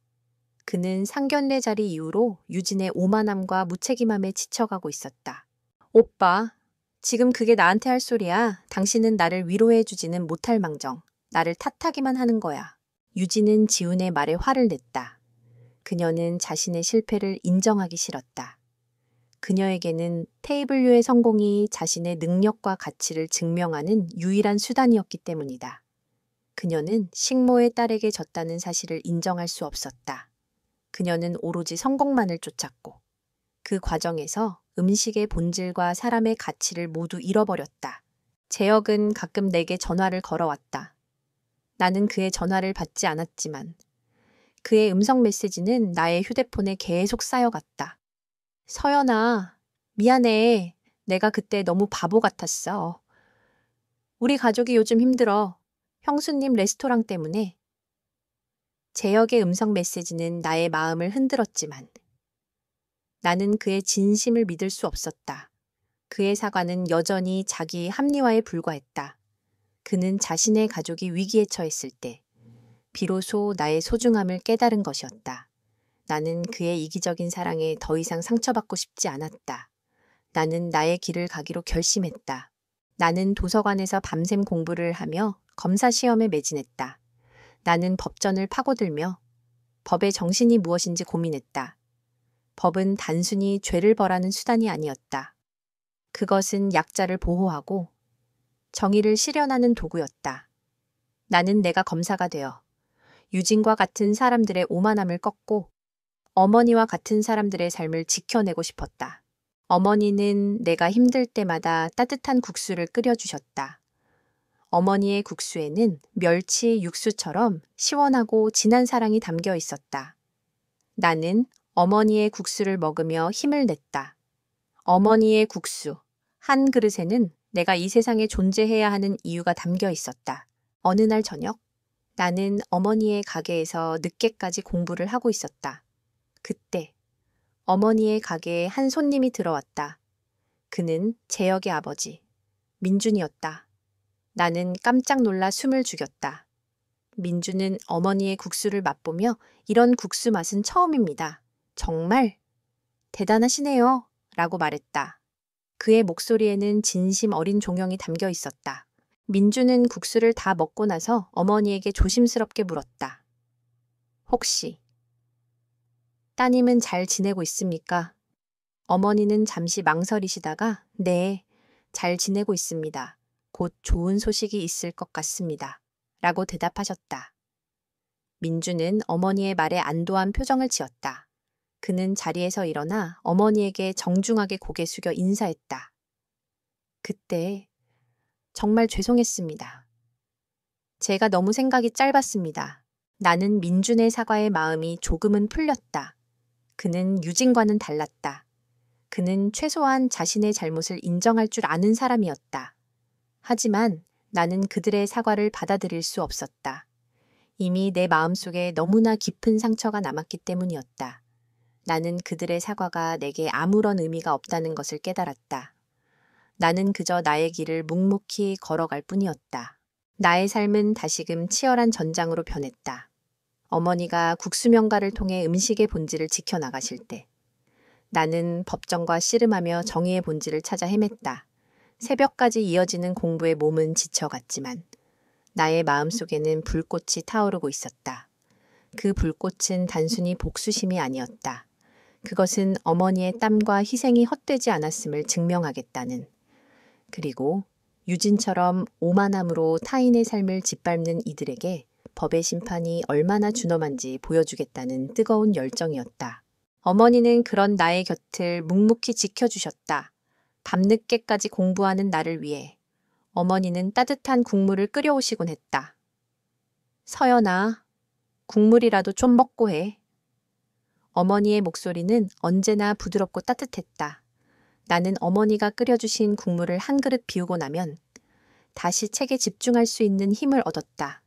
그는 상견례 자리 이후로 유진의 오만함과 무책임함에 지쳐가고 있었다. 오빠, 지금 그게 나한테 할 소리야. 당신은 나를 위로해주지는 못할 망정. 나를 탓하기만 하는 거야. 유진은 지훈의 말에 화를 냈다. 그녀는 자신의 실패를 인정하기 싫었다. 그녀에게는 테이블유의 성공이 자신의 능력과 가치를 증명하는 유일한 수단이었기 때문이다. 그녀는 식모의 딸에게 졌다는 사실을 인정할 수 없었다. 그녀는 오로지 성공만을 쫓았고 그 과정에서 음식의 본질과 사람의 가치를 모두 잃어버렸다. 재혁은 가끔 내게 전화를 걸어왔다. 나는 그의 전화를 받지 않았지만 그의 음성 메시지는 나의 휴대폰에 계속 쌓여갔다. 서연아, 미안해. 내가 그때 너무 바보 같았어. 우리 가족이 요즘 힘들어. 형수님 레스토랑 때문에. 재혁의 음성 메시지는 나의 마음을 흔들었지만 나는 그의 진심을 믿을 수 없었다. 그의 사과는 여전히 자기 합리화에 불과했다. 그는 자신의 가족이 위기에 처했을 때 비로소 나의 소중함을 깨달은 것이었다. 나는 그의 이기적인 사랑에 더 이상 상처받고 싶지 않았다. 나는 나의 길을 가기로 결심했다. 나는 도서관에서 밤샘 공부를 하며 검사 시험에 매진했다. 나는 법전을 파고들며 법의 정신이 무엇인지 고민했다. 법은 단순히 죄를 벌하는 수단이 아니었다. 그것은 약자를 보호하고 정의를 실현하는 도구였다. 나는 내가 검사가 되어 유진과 같은 사람들의 오만함을 꺾고 어머니와 같은 사람들의 삶을 지켜내고 싶었다. 어머니는 내가 힘들 때마다 따뜻한 국수를 끓여주셨다. 어머니의 국수에는 멸치 육수처럼 시원하고 진한 사랑이 담겨 있었다. 나는 어머니의 국수를 먹으며 힘을 냈다. 어머니의 국수, 한 그릇에는 내가 이 세상에 존재해야 하는 이유가 담겨 있었다. 어느 날 저녁, 나는 어머니의 가게에서 늦게까지 공부를 하고 있었다. 그때 어머니의 가게에 한 손님이 들어왔다. 그는 재혁의 아버지, 민준이었다. 나는 깜짝 놀라 숨을 죽였다. 민준은 어머니의 국수를 맛보며 이런 국수 맛은 처음입니다. 정말 대단하시네요. 라고 말했다. 그의 목소리에는 진심 어린 종영이 담겨 있었다. 민준은 국수를 다 먹고 나서 어머니에게 조심스럽게 물었다. 혹시 따님은 잘 지내고 있습니까? 어머니는 잠시 망설이시다가 네, 잘 지내고 있습니다. 곧 좋은 소식이 있을 것 같습니다. 라고 대답하셨다. 민주는 어머니의 말에 안도한 표정을 지었다. 그는 자리에서 일어나 어머니에게 정중하게 고개 숙여 인사했다. 그때 정말 죄송했습니다. 제가 너무 생각이 짧았습니다. 나는 민준의 사과에 마음이 조금은 풀렸다. 그는 유진과는 달랐다. 그는 최소한 자신의 잘못을 인정할 줄 아는 사람이었다. 하지만 나는 그들의 사과를 받아들일 수 없었다. 이미 내 마음속에 너무나 깊은 상처가 남았기 때문이었다. 나는 그들의 사과가 내게 아무런 의미가 없다는 것을 깨달았다. 나는 그저 나의 길을 묵묵히 걸어갈 뿐이었다. 나의 삶은 다시금 치열한 전장으로 변했다. 어머니가 국수명가를 통해 음식의 본질을 지켜나가실 때 나는 법정과 씨름하며 정의의 본질을 찾아 헤맸다. 새벽까지 이어지는 공부에 몸은 지쳐갔지만 나의 마음속에는 불꽃이 타오르고 있었다. 그 불꽃은 단순히 복수심이 아니었다. 그것은 어머니의 땀과 희생이 헛되지 않았음을 증명하겠다는, 그리고 유진처럼 오만함으로 타인의 삶을 짓밟는 이들에게 법의 심판이 얼마나 준엄한지 보여주겠다는 뜨거운 열정이었다. 어머니는 그런 나의 곁을 묵묵히 지켜주셨다. 밤늦게까지 공부하는 나를 위해 어머니는 따뜻한 국물을 끓여오시곤 했다. 서연아, 국물이라도 좀 먹고 해. 어머니의 목소리는 언제나 부드럽고 따뜻했다. 나는 어머니가 끓여주신 국물을 한 그릇 비우고 나면 다시 책에 집중할 수 있는 힘을 얻었다.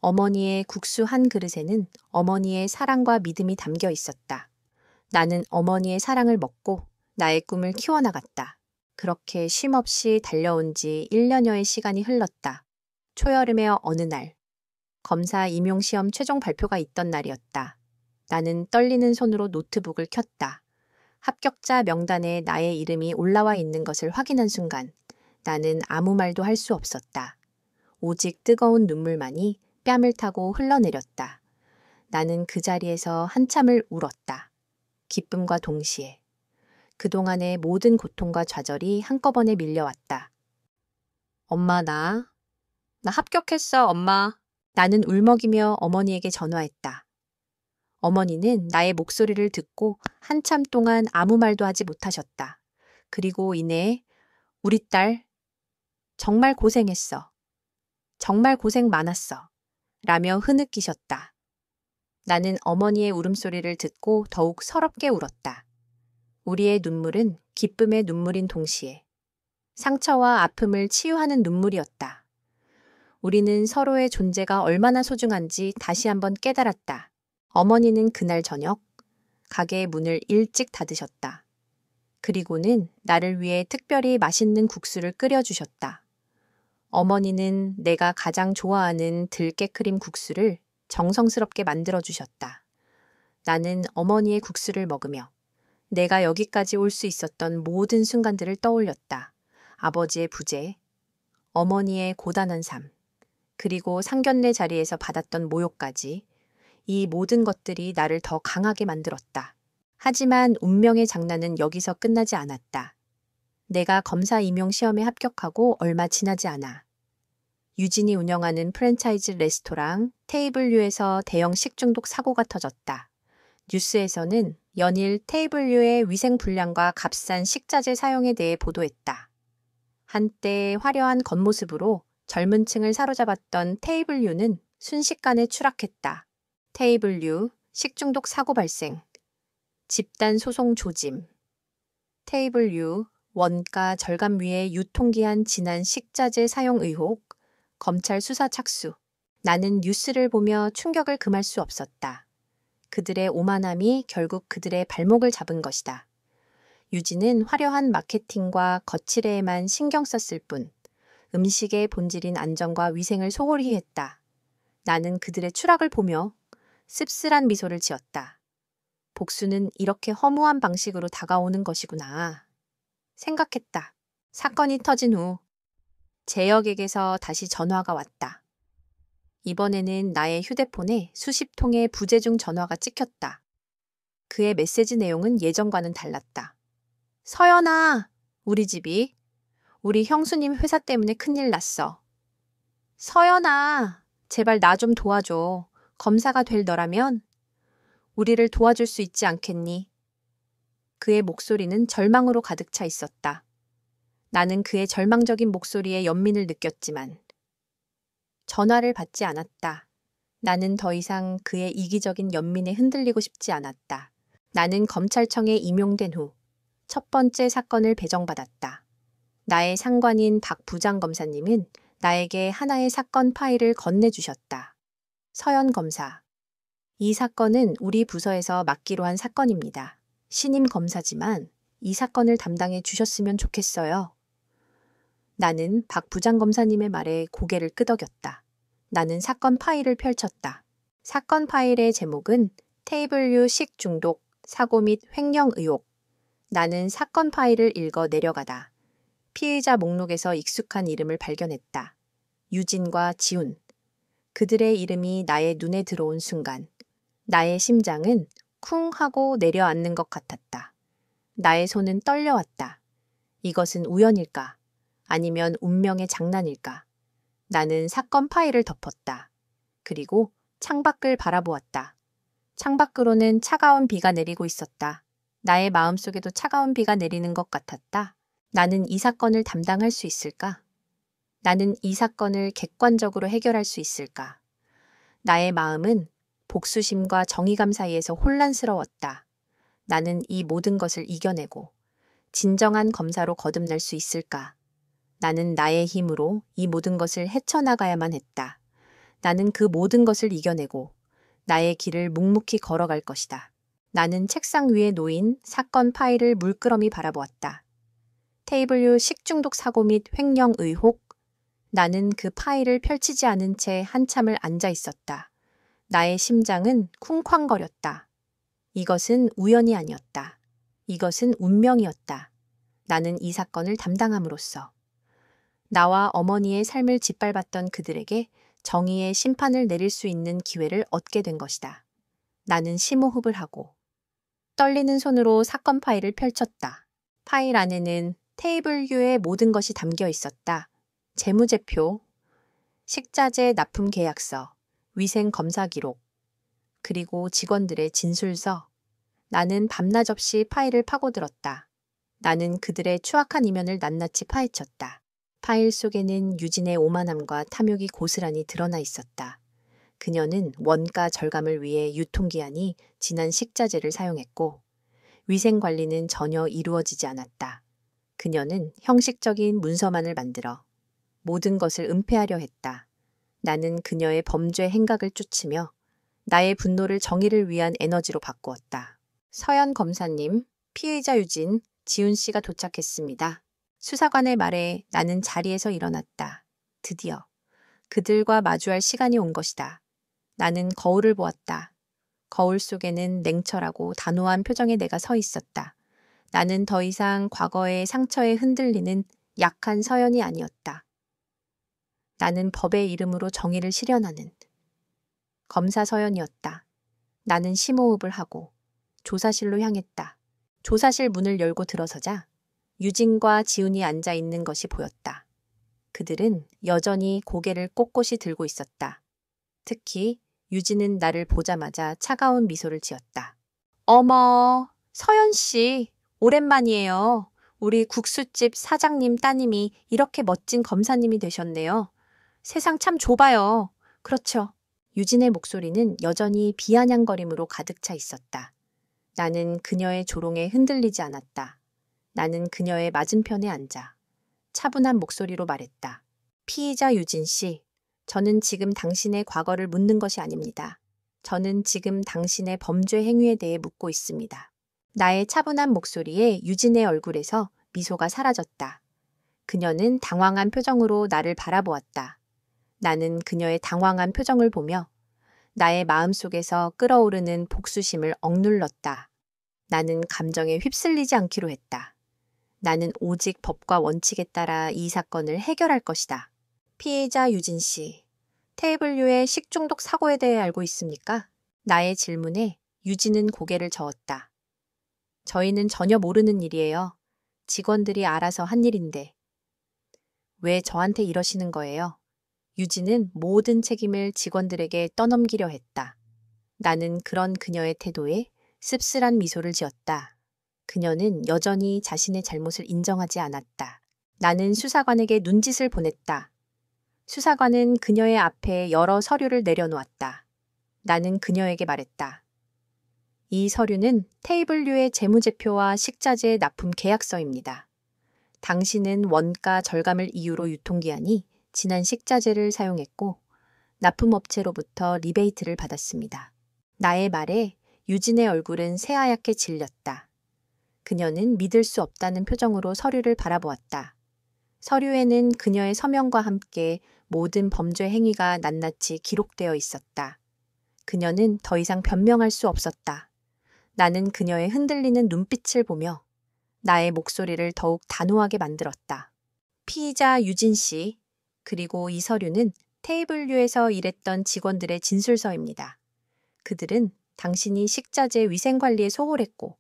어머니의 국수 한 그릇에는 어머니의 사랑과 믿음이 담겨 있었다. 나는 어머니의 사랑을 먹고 나의 꿈을 키워나갔다. 그렇게 쉼없이 달려온 지 1년여의 시간이 흘렀다. 초여름의 어느 날, 검사 임용시험 최종 발표가 있던 날이었다. 나는 떨리는 손으로 노트북을 켰다. 합격자 명단에 나의 이름이 올라와 있는 것을 확인한 순간 나는 아무 말도 할 수 없었다. 오직 뜨거운 눈물만이 뺨을 타고 흘러내렸다. 나는 그 자리에서 한참을 울었다. 기쁨과 동시에 그동안의 모든 고통과 좌절이 한꺼번에 밀려왔다. 엄마, 나 합격했어, 엄마. 나는 울먹이며 어머니에게 전화했다. 어머니는 나의 목소리를 듣고 한참 동안 아무 말도 하지 못하셨다. 그리고 이내 우리 딸 정말 고생했어. 정말 고생 많았어. 라며 흐느끼셨다. 나는 어머니의 울음소리를 듣고 더욱 서럽게 울었다. 우리의 눈물은 기쁨의 눈물인 동시에 상처와 아픔을 치유하는 눈물이었다. 우리는 서로의 존재가 얼마나 소중한지 다시 한번 깨달았다. 어머니는 그날 저녁 가게의 문을 일찍 닫으셨다. 그리고는 나를 위해 특별히 맛있는 국수를 끓여주셨다. 어머니는 내가 가장 좋아하는 들깨크림 국수를 정성스럽게 만들어주셨다. 나는 어머니의 국수를 먹으며 내가 여기까지 올 수 있었던 모든 순간들을 떠올렸다. 아버지의 부재, 어머니의 고단한 삶, 그리고 상견례 자리에서 받았던 모욕까지 이 모든 것들이 나를 더 강하게 만들었다. 하지만 운명의 장난은 여기서 끝나지 않았다. 내가 검사 임용 시험에 합격하고 얼마 지나지 않아 유진이 운영하는 프랜차이즈 레스토랑 테이블유에서 대형 식중독 사고가 터졌다. 뉴스에서는 연일 테이블유의 위생 불량과 값싼 식자재 사용에 대해 보도했다. 한때 화려한 겉모습으로 젊은 층을 사로잡았던 테이블유는 순식간에 추락했다. 테이블유 식중독 사고 발생, 집단 소송 조짐, 테이블유 원가 절감 위에 유통기한 지난 식자재 사용 의혹, 검찰 수사 착수. 나는 뉴스를 보며 충격을 금할 수 없었다. 그들의 오만함이 결국 그들의 발목을 잡은 것이다. 유진은 화려한 마케팅과 거칠애에만 신경 썼을 뿐 음식의 본질인 안전과 위생을 소홀히 했다. 나는 그들의 추락을 보며 씁쓸한 미소를 지었다. 복수는 이렇게 허무한 방식으로 다가오는 것이구나. 생각했다. 사건이 터진 후 재혁에게서 다시 전화가 왔다. 이번에는 나의 휴대폰에 수십 통의 부재중 전화가 찍혔다. 그의 메시지 내용은 예전과는 달랐다. 서연아, 우리 형수님 회사 때문에 큰일 났어. 서연아, 제발 나 좀 도와줘. 검사가 될 너라면 우리를 도와줄 수 있지 않겠니? 그의 목소리는 절망으로 가득 차 있었다. 나는 그의 절망적인 목소리에 연민을 느꼈지만 전화를 받지 않았다. 나는 더 이상 그의 이기적인 연민에 흔들리고 싶지 않았다. 나는 검찰청에 임용된 후 첫 번째 사건을 배정받았다. 나의 상관인 박 부장검사님은 나에게 하나의 사건 파일을 건네주셨다. 서연 검사. 이 사건은 우리 부서에서 맡기로 한 사건입니다. 신임 검사지만 이 사건을 담당해 주셨으면 좋겠어요. 나는 박 부장검사님의 말에 고개를 끄덕였다. 나는 사건 파일을 펼쳤다. 사건 파일의 제목은 테이블유 식중독, 사고 및 횡령 의혹. 나는 사건 파일을 읽어 내려가다 피의자 목록에서 익숙한 이름을 발견했다. 유진과 지훈. 그들의 이름이 나의 눈에 들어온 순간 나의 심장은 쿵 하고 내려앉는 것 같았다. 나의 손은 떨려왔다. 이것은 우연일까? 아니면 운명의 장난일까? 나는 사건 파일을 덮었다. 그리고 창밖을 바라보았다. 창밖으로는 차가운 비가 내리고 있었다. 나의 마음속에도 차가운 비가 내리는 것 같았다. 나는 이 사건을 담당할 수 있을까? 나는 이 사건을 객관적으로 해결할 수 있을까? 나의 마음은 복수심과 정의감 사이에서 혼란스러웠다. 나는 이 모든 것을 이겨내고 진정한 검사로 거듭날 수 있을까? 나는 나의 힘으로 이 모든 것을 헤쳐나가야만 했다. 나는 그 모든 것을 이겨내고 나의 길을 묵묵히 걸어갈 것이다. 나는 책상 위에 놓인 사건 파일을 물끄러미 바라보았다. 테이블유 식중독 사고 및 횡령 의혹. 나는 그 파일을 펼치지 않은 채 한참을 앉아 있었다. 나의 심장은 쿵쾅거렸다. 이것은 우연이 아니었다. 이것은 운명이었다. 나는 이 사건을 담당함으로써 나와 어머니의 삶을 짓밟았던 그들에게 정의의 심판을 내릴 수 있는 기회를 얻게 된 것이다. 나는 심호흡을 하고 떨리는 손으로 사건 파일을 펼쳤다. 파일 안에는 테이블유의 모든 것이 담겨 있었다. 재무제표, 식자재 납품 계약서, 위생 검사 기록, 그리고 직원들의 진술서. 나는 밤낮 없이 파일을 파고들었다. 나는 그들의 추악한 이면을 낱낱이 파헤쳤다. 파일 속에는 유진의 오만함과 탐욕이 고스란히 드러나 있었다. 그녀는 원가 절감을 위해 유통기한이 지난 식자재를 사용했고 위생관리는 전혀 이루어지지 않았다. 그녀는 형식적인 문서만을 만들어 모든 것을 은폐하려 했다. 나는 그녀의 범죄 행각을 쫓으며 나의 분노를 정의를 위한 에너지로 바꾸었다. 서연 검사님, 피해자 유진, 지훈 씨가 도착했습니다. 수사관의 말에 나는 자리에서 일어났다. 드디어 그들과 마주할 시간이 온 것이다. 나는 거울을 보았다. 거울 속에는 냉철하고 단호한 표정의 내가 서 있었다. 나는 더 이상 과거의 상처에 흔들리는 약한 서연이 아니었다. 나는 법의 이름으로 정의를 실현하는 검사 서연이었다. 나는 심호흡을 하고 조사실로 향했다. 조사실 문을 열고 들어서자 유진과 지훈이 앉아 있는 것이 보였다. 그들은 여전히 고개를 꼿꼿이 들고 있었다. 특히 유진은 나를 보자마자 차가운 미소를 지었다. 어머, 서연 씨, 오랜만이에요. 우리 국수집 사장님 따님이 이렇게 멋진 검사님이 되셨네요. 세상 참 좁아요. 그렇죠. 유진의 목소리는 여전히 비아냥거림으로 가득 차 있었다. 나는 그녀의 조롱에 흔들리지 않았다. 나는 그녀의 맞은편에 앉아 차분한 목소리로 말했다. 피의자 유진 씨, 저는 지금 당신의 과거를 묻는 것이 아닙니다. 저는 지금 당신의 범죄 행위에 대해 묻고 있습니다. 나의 차분한 목소리에 유진의 얼굴에서 미소가 사라졌다. 그녀는 당황한 표정으로 나를 바라보았다. 나는 그녀의 당황한 표정을 보며 나의 마음속에서 끓어오르는 복수심을 억눌렀다. 나는 감정에 휩쓸리지 않기로 했다. 나는 오직 법과 원칙에 따라 이 사건을 해결할 것이다. 피해자 유진 씨, 테이블류의 식중독 사고에 대해 알고 있습니까? 나의 질문에 유진은 고개를 저었다. 저희는 전혀 모르는 일이에요. 직원들이 알아서 한 일인데. 왜 저한테 이러시는 거예요? 유진은 모든 책임을 직원들에게 떠넘기려 했다. 나는 그런 그녀의 태도에 씁쓸한 미소를 지었다. 그녀는 여전히 자신의 잘못을 인정하지 않았다. 나는 수사관에게 눈짓을 보냈다. 수사관은 그녀의 앞에 여러 서류를 내려놓았다. 나는 그녀에게 말했다. 이 서류는 테이블류의 재무제표와 식자재 납품 계약서입니다. 당신은 원가 절감을 이유로 유통기한이 지난 식자재를 사용했고 납품업체로부터 리베이트를 받았습니다. 나의 말에 유진의 얼굴은 새하얗게 질렸다. 그녀는 믿을 수 없다는 표정으로 서류를 바라보았다. 서류에는 그녀의 서명과 함께 모든 범죄 행위가 낱낱이 기록되어 있었다. 그녀는 더 이상 변명할 수 없었다. 나는 그녀의 흔들리는 눈빛을 보며 나의 목소리를 더욱 단호하게 만들었다. 피의자 유진 씨, 그리고 이 서류는 테이블류에서 일했던 직원들의 진술서입니다. 그들은 당신이 식자재 위생관리에 소홀했고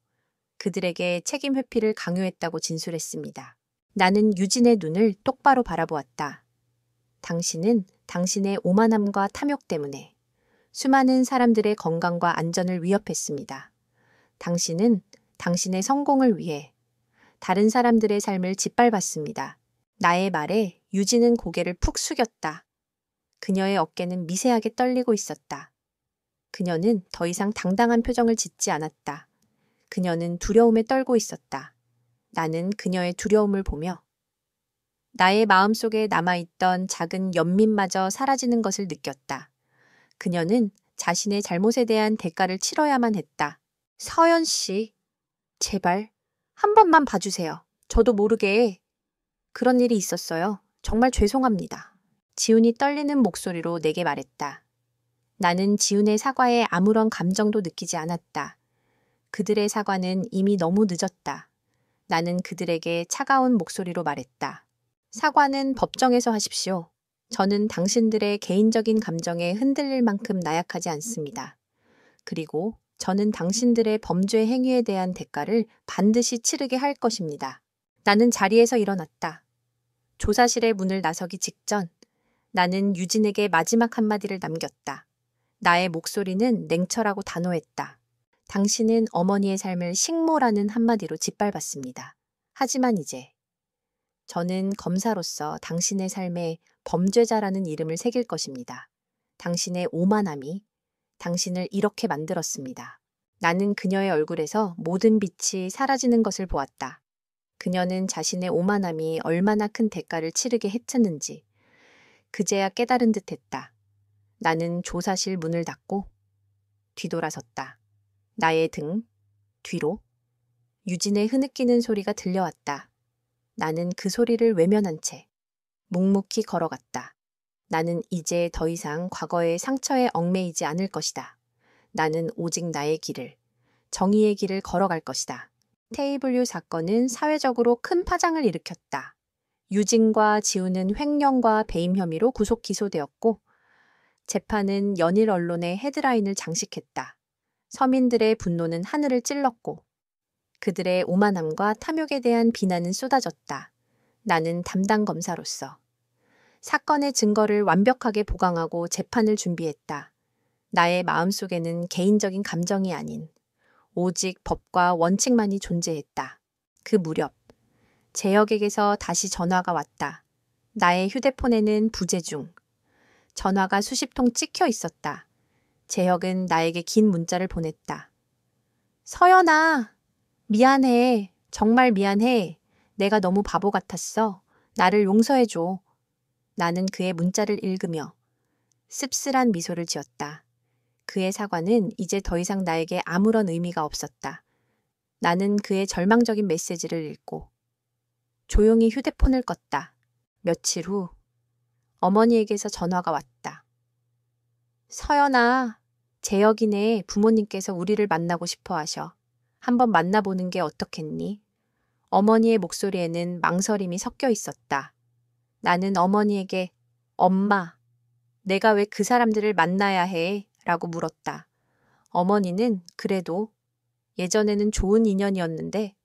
그들에게 책임 회피를 강요했다고 진술했습니다. 나는 유진의 눈을 똑바로 바라보았다. 당신은 당신의 오만함과 탐욕 때문에 수많은 사람들의 건강과 안전을 위협했습니다. 당신은 당신의 성공을 위해 다른 사람들의 삶을 짓밟았습니다. 나의 말에 유진은 고개를 푹 숙였다. 그녀의 어깨는 미세하게 떨리고 있었다. 그녀는 더 이상 당당한 표정을 짓지 않았다. 그녀는 두려움에 떨고 있었다. 나는 그녀의 두려움을 보며 나의 마음속에 남아있던 작은 연민마저 사라지는 것을 느꼈다. 그녀는 자신의 잘못에 대한 대가를 치러야만 했다. 서연 씨, 제발 한 번만 봐주세요. 저도 모르게 그런 일이 있었어요. 정말 죄송합니다. 지훈이 떨리는 목소리로 내게 말했다. 나는 지훈의 사과에 아무런 감정도 느끼지 않았다. 그들의 사과는 이미 너무 늦었다. 나는 그들에게 차가운 목소리로 말했다. 사과는 법정에서 하십시오. 저는 당신들의 개인적인 감정에 흔들릴 만큼 나약하지 않습니다. 그리고 저는 당신들의 범죄 행위에 대한 대가를 반드시 치르게 할 것입니다. 나는 자리에서 일어났다. 조사실의 문을 나서기 직전 나는 유진에게 마지막 한마디를 남겼다. 나의 목소리는 냉철하고 단호했다. 당신은 어머니의 삶을 식모라는 한마디로 짓밟았습니다. 하지만 이제 저는 검사로서 당신의 삶에 범죄자라는 이름을 새길 것입니다. 당신의 오만함이 당신을 이렇게 만들었습니다. 나는 그녀의 얼굴에서 모든 빛이 사라지는 것을 보았다. 그녀는 자신의 오만함이 얼마나 큰 대가를 치르게 했었는지 그제야 깨달은 듯했다. 나는 조사실 문을 닫고 뒤돌아섰다. 나의 등 뒤로 유진의 흐느끼는 소리가 들려왔다. 나는 그 소리를 외면한 채 묵묵히 걸어갔다. 나는 이제 더 이상 과거의 상처에 얽매이지 않을 것이다. 나는 오직 나의 길을, 정의의 길을 걸어갈 것이다. 테이블유 사건은 사회적으로 큰 파장을 일으켰다. 유진과 지우는 횡령과 배임 혐의로 구속 기소되었고 재판은 연일 언론의 헤드라인을 장식했다. 서민들의 분노는 하늘을 찔렀고 그들의 오만함과 탐욕에 대한 비난은 쏟아졌다. 나는 담당 검사로서 사건의 증거를 완벽하게 보강하고 재판을 준비했다. 나의 마음속에는 개인적인 감정이 아닌 오직 법과 원칙만이 존재했다. 그 무렵 재혁에게서 다시 전화가 왔다. 나의 휴대폰에는 부재 중. 전화가 수십 통 찍혀 있었다. 재혁은 나에게 긴 문자를 보냈다. 서연아, 미안해. 정말 미안해. 내가 너무 바보 같았어. 나를 용서해줘. 나는 그의 문자를 읽으며 씁쓸한 미소를 지었다. 그의 사과는 이제 더 이상 나에게 아무런 의미가 없었다. 나는 그의 절망적인 메시지를 읽고 조용히 휴대폰을 껐다. 며칠 후 어머니에게서 전화가 왔다. 서연아, 재혁이네 부모님께서 우리를 만나고 싶어 하셔. 한번 만나보는 게 어떻겠니? 어머니의 목소리에는 망설임이 섞여 있었다. 나는 어머니에게 엄마, 내가 왜 그 사람들을 만나야 해? 라고 물었다. 어머니는 그래도 예전에는 좋은 인연이었는데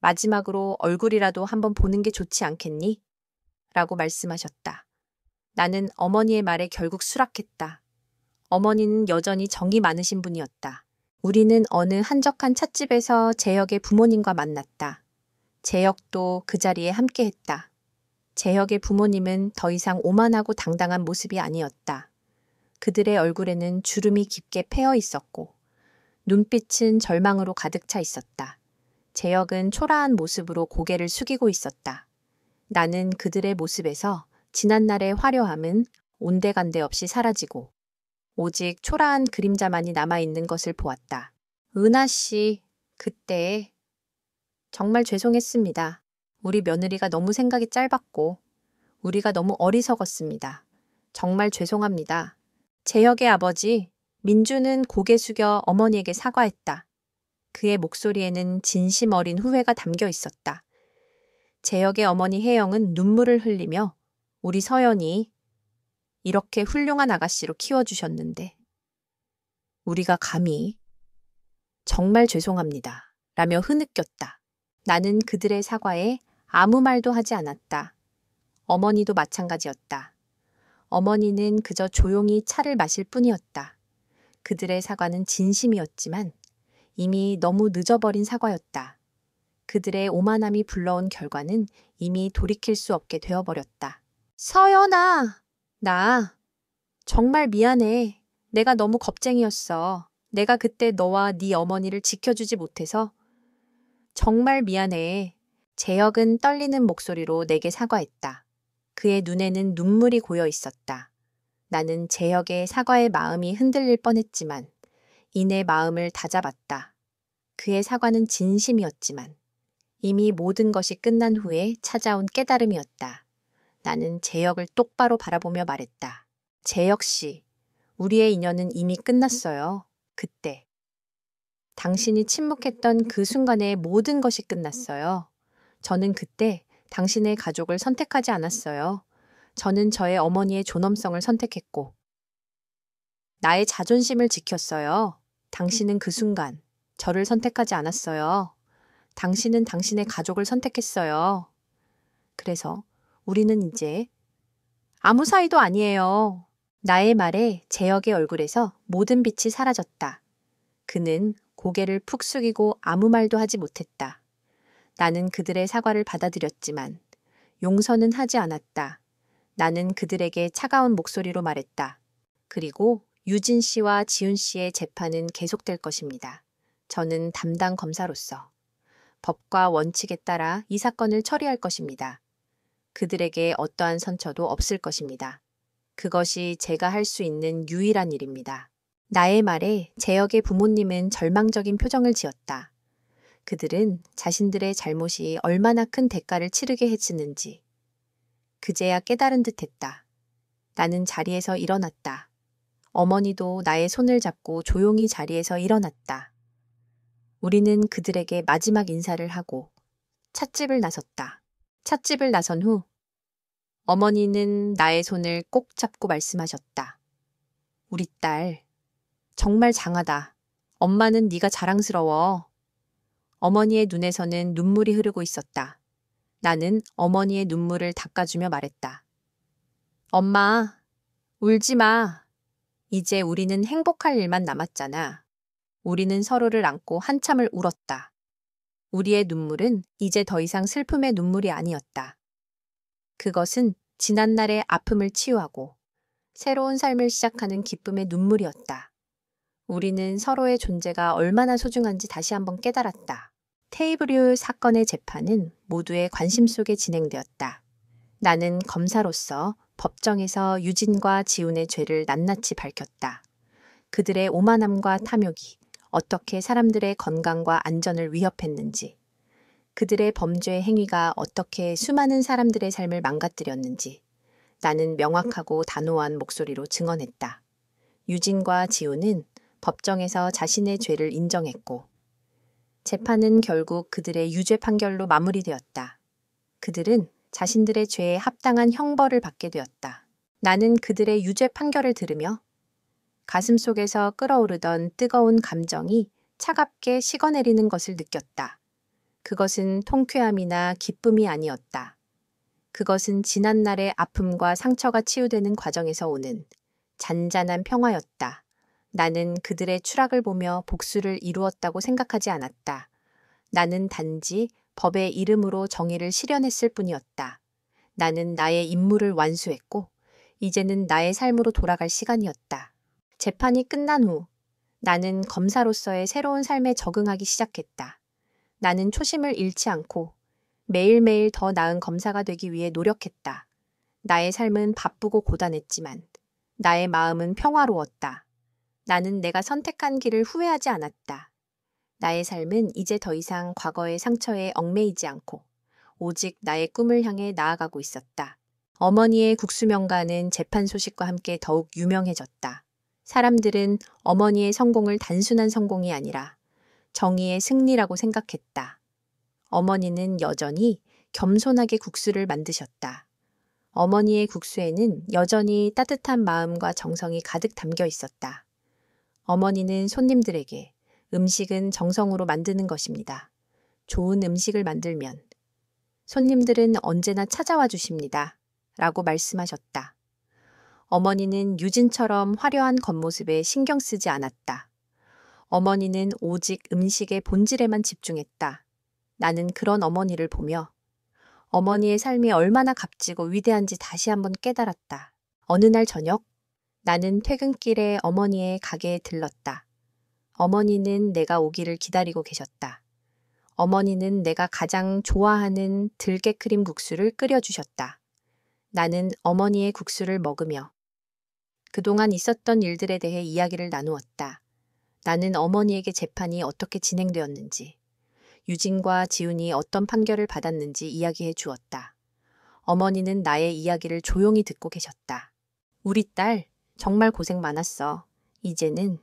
마지막으로 얼굴이라도 한번 보는 게 좋지 않겠니? 라고 말씀하셨다. 나는 어머니의 말에 결국 수락했다. 어머니는 여전히 정이 많으신 분이었다. 우리는 어느 한적한 찻집에서 재혁의 부모님과 만났다. 재혁도 그 자리에 함께했다. 재혁의 부모님은 더 이상 오만하고 당당한 모습이 아니었다. 그들의 얼굴에는 주름이 깊게 패어 있었고 눈빛은 절망으로 가득 차 있었다. 재혁은 초라한 모습으로 고개를 숙이고 있었다. 나는 그들의 모습에서 지난날의 화려함은 온데간데 없이 사라지고 오직 초라한 그림자만이 남아있는 것을 보았다. 은하 씨, 그때 정말 죄송했습니다. 우리 며느리가 너무 생각이 짧았고 우리가 너무 어리석었습니다. 정말 죄송합니다. 재혁의 아버지 민주는 고개 숙여 어머니에게 사과했다. 그의 목소리에는 진심 어린 후회가 담겨 있었다. 재혁의 어머니 혜영은 눈물을 흘리며 우리 서연이 이렇게 훌륭한 아가씨로 키워주셨는데 우리가 감히 정말 죄송합니다. 라며 흐느꼈다. 나는 그들의 사과에 아무 말도 하지 않았다. 어머니도 마찬가지였다. 어머니는 그저 조용히 차를 마실 뿐이었다. 그들의 사과는 진심이었지만 이미 너무 늦어버린 사과였다. 그들의 오만함이 불러온 결과는 이미 돌이킬 수 없게 되어버렸다. 서연아, 나 정말 미안해. 내가 너무 겁쟁이였어. 내가 그때 너와 네 어머니를 지켜주지 못해서 정말 미안해. 재혁은 떨리는 목소리로 내게 사과했다. 그의 눈에는 눈물이 고여 있었다. 나는 재혁의 사과의 마음이 흔들릴 뻔했지만 이내 마음을 다잡았다. 그의 사과는 진심이었지만 이미 모든 것이 끝난 후에 찾아온 깨달음이었다. 나는 재혁을 똑바로 바라보며 말했다. 재혁 씨, 우리의 인연은 이미 끝났어요. 그때. 당신이 침묵했던 그 순간에 모든 것이 끝났어요. 저는 그때 당신의 가족을 선택하지 않았어요. 저는 저의 어머니의 존엄성을 선택했고 나의 자존심을 지켰어요. 당신은 그 순간 저를 선택하지 않았어요. 당신은 당신의 가족을 선택했어요. 그래서 우리는 이제 아무 사이도 아니에요. 나의 말에 재혁의 얼굴에서 모든 빛이 사라졌다. 그는 고개를 푹 숙이고 아무 말도 하지 못했다. 나는 그들의 사과를 받아들였지만 용서는 하지 않았다. 나는 그들에게 차가운 목소리로 말했다. 그리고 유진 씨와 지훈 씨의 재판은 계속될 것입니다. 저는 담당 검사로서 법과 원칙에 따라 이 사건을 처리할 것입니다. 그들에게 어떠한 선처도 없을 것입니다. 그것이 제가 할 수 있는 유일한 일입니다. 나의 말에 재혁의 부모님은 절망적인 표정을 지었다. 그들은 자신들의 잘못이 얼마나 큰 대가를 치르게 했었는지 그제야 깨달은 듯했다. 나는 자리에서 일어났다. 어머니도 나의 손을 잡고 조용히 자리에서 일어났다. 우리는 그들에게 마지막 인사를 하고 찻집을 나섰다. 찻집을 나선 후 어머니는 나의 손을 꼭 잡고 말씀하셨다. 우리 딸, 정말 장하다. 엄마는 네가 자랑스러워. 어머니의 눈에서는 눈물이 흐르고 있었다. 나는 어머니의 눈물을 닦아주며 말했다. 엄마, 울지 마. 이제 우리는 행복할 일만 남았잖아. 우리는 서로를 안고 한참을 울었다. 우리의 눈물은 이제 더 이상 슬픔의 눈물이 아니었다. 그것은 지난날의 아픔을 치유하고 새로운 삶을 시작하는 기쁨의 눈물이었다. 우리는 서로의 존재가 얼마나 소중한지 다시 한번 깨달았다. 테이블유 사건의 재판은 모두의 관심 속에 진행되었다. 나는 검사로서 법정에서 유진과 지훈의 죄를 낱낱이 밝혔다. 그들의 오만함과 탐욕이 어떻게 사람들의 건강과 안전을 위협했는지, 그들의 범죄 행위가 어떻게 수많은 사람들의 삶을 망가뜨렸는지 나는 명확하고 단호한 목소리로 증언했다. 유진과 지훈은 법정에서 자신의 죄를 인정했고 재판은 결국 그들의 유죄 판결로 마무리되었다. 그들은 자신들의 죄에 합당한 형벌을 받게 되었다. 나는 그들의 유죄 판결을 들으며 가슴속에서 끓어오르던 뜨거운 감정이 차갑게 식어내리는 것을 느꼈다. 그것은 통쾌함이나 기쁨이 아니었다. 그것은 지난날의 아픔과 상처가 치유되는 과정에서 오는 잔잔한 평화였다. 나는 그들의 추락을 보며 복수를 이루었다고 생각하지 않았다. 나는 단지 법의 이름으로 정의를 실현했을 뿐이었다. 나는 나의 임무를 완수했고 이제는 나의 삶으로 돌아갈 시간이었다. 재판이 끝난 후 나는 검사로서의 새로운 삶에 적응하기 시작했다. 나는 초심을 잃지 않고 매일매일 더 나은 검사가 되기 위해 노력했다. 나의 삶은 바쁘고 고단했지만 나의 마음은 평화로웠다. 나는 내가 선택한 길을 후회하지 않았다. 나의 삶은 이제 더 이상 과거의 상처에 얽매이지 않고 오직 나의 꿈을 향해 나아가고 있었다. 어머니의 국수명가는 재판 소식과 함께 더욱 유명해졌다. 사람들은 어머니의 성공을 단순한 성공이 아니라 정의의 승리라고 생각했다. 어머니는 여전히 겸손하게 국수를 만드셨다. 어머니의 국수에는 여전히 따뜻한 마음과 정성이 가득 담겨 있었다. 어머니는 손님들에게 음식은 정성으로 만드는 것입니다. 좋은 음식을 만들면 손님들은 언제나 찾아와 주십니다. 라고 말씀하셨다. 어머니는 유진처럼 화려한 겉모습에 신경 쓰지 않았다. 어머니는 오직 음식의 본질에만 집중했다. 나는 그런 어머니를 보며 어머니의 삶이 얼마나 값지고 위대한지 다시 한번 깨달았다. 어느 날 저녁, 나는 퇴근길에 어머니의 가게에 들렀다. 어머니는 내가 오기를 기다리고 계셨다. 어머니는 내가 가장 좋아하는 들깨크림 국수를 끓여주셨다. 나는 어머니의 국수를 먹으며 그동안 있었던 일들에 대해 이야기를 나누었다. 나는 어머니에게 재판이 어떻게 진행되었는지, 유진과 지훈이 어떤 판결을 받았는지 이야기해 주었다. 어머니는 나의 이야기를 조용히 듣고 계셨다. 우리 딸, 정말 고생 많았어. 이제는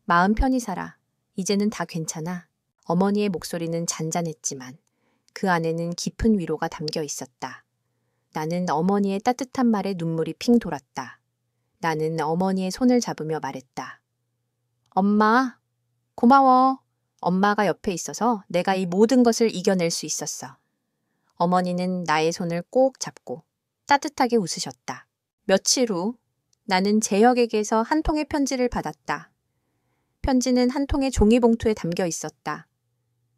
마음 편히 살아. 이제는 다 괜찮아. 어머니의 목소리는 잔잔했지만 그 안에는 깊은 위로가 담겨 있었다. 나는 어머니의 따뜻한 말에 눈물이 핑 돌았다. 나는 어머니의 손을 잡으며 말했다. 엄마, 고마워. 엄마가 옆에 있어서 내가 이 모든 것을 이겨낼 수 있었어. 어머니는 나의 손을 꼭 잡고 따뜻하게 웃으셨다. 며칠 후 나는 재혁에게서 한 통의 편지를 받았다. 편지는 한 통의 종이봉투에 담겨 있었다.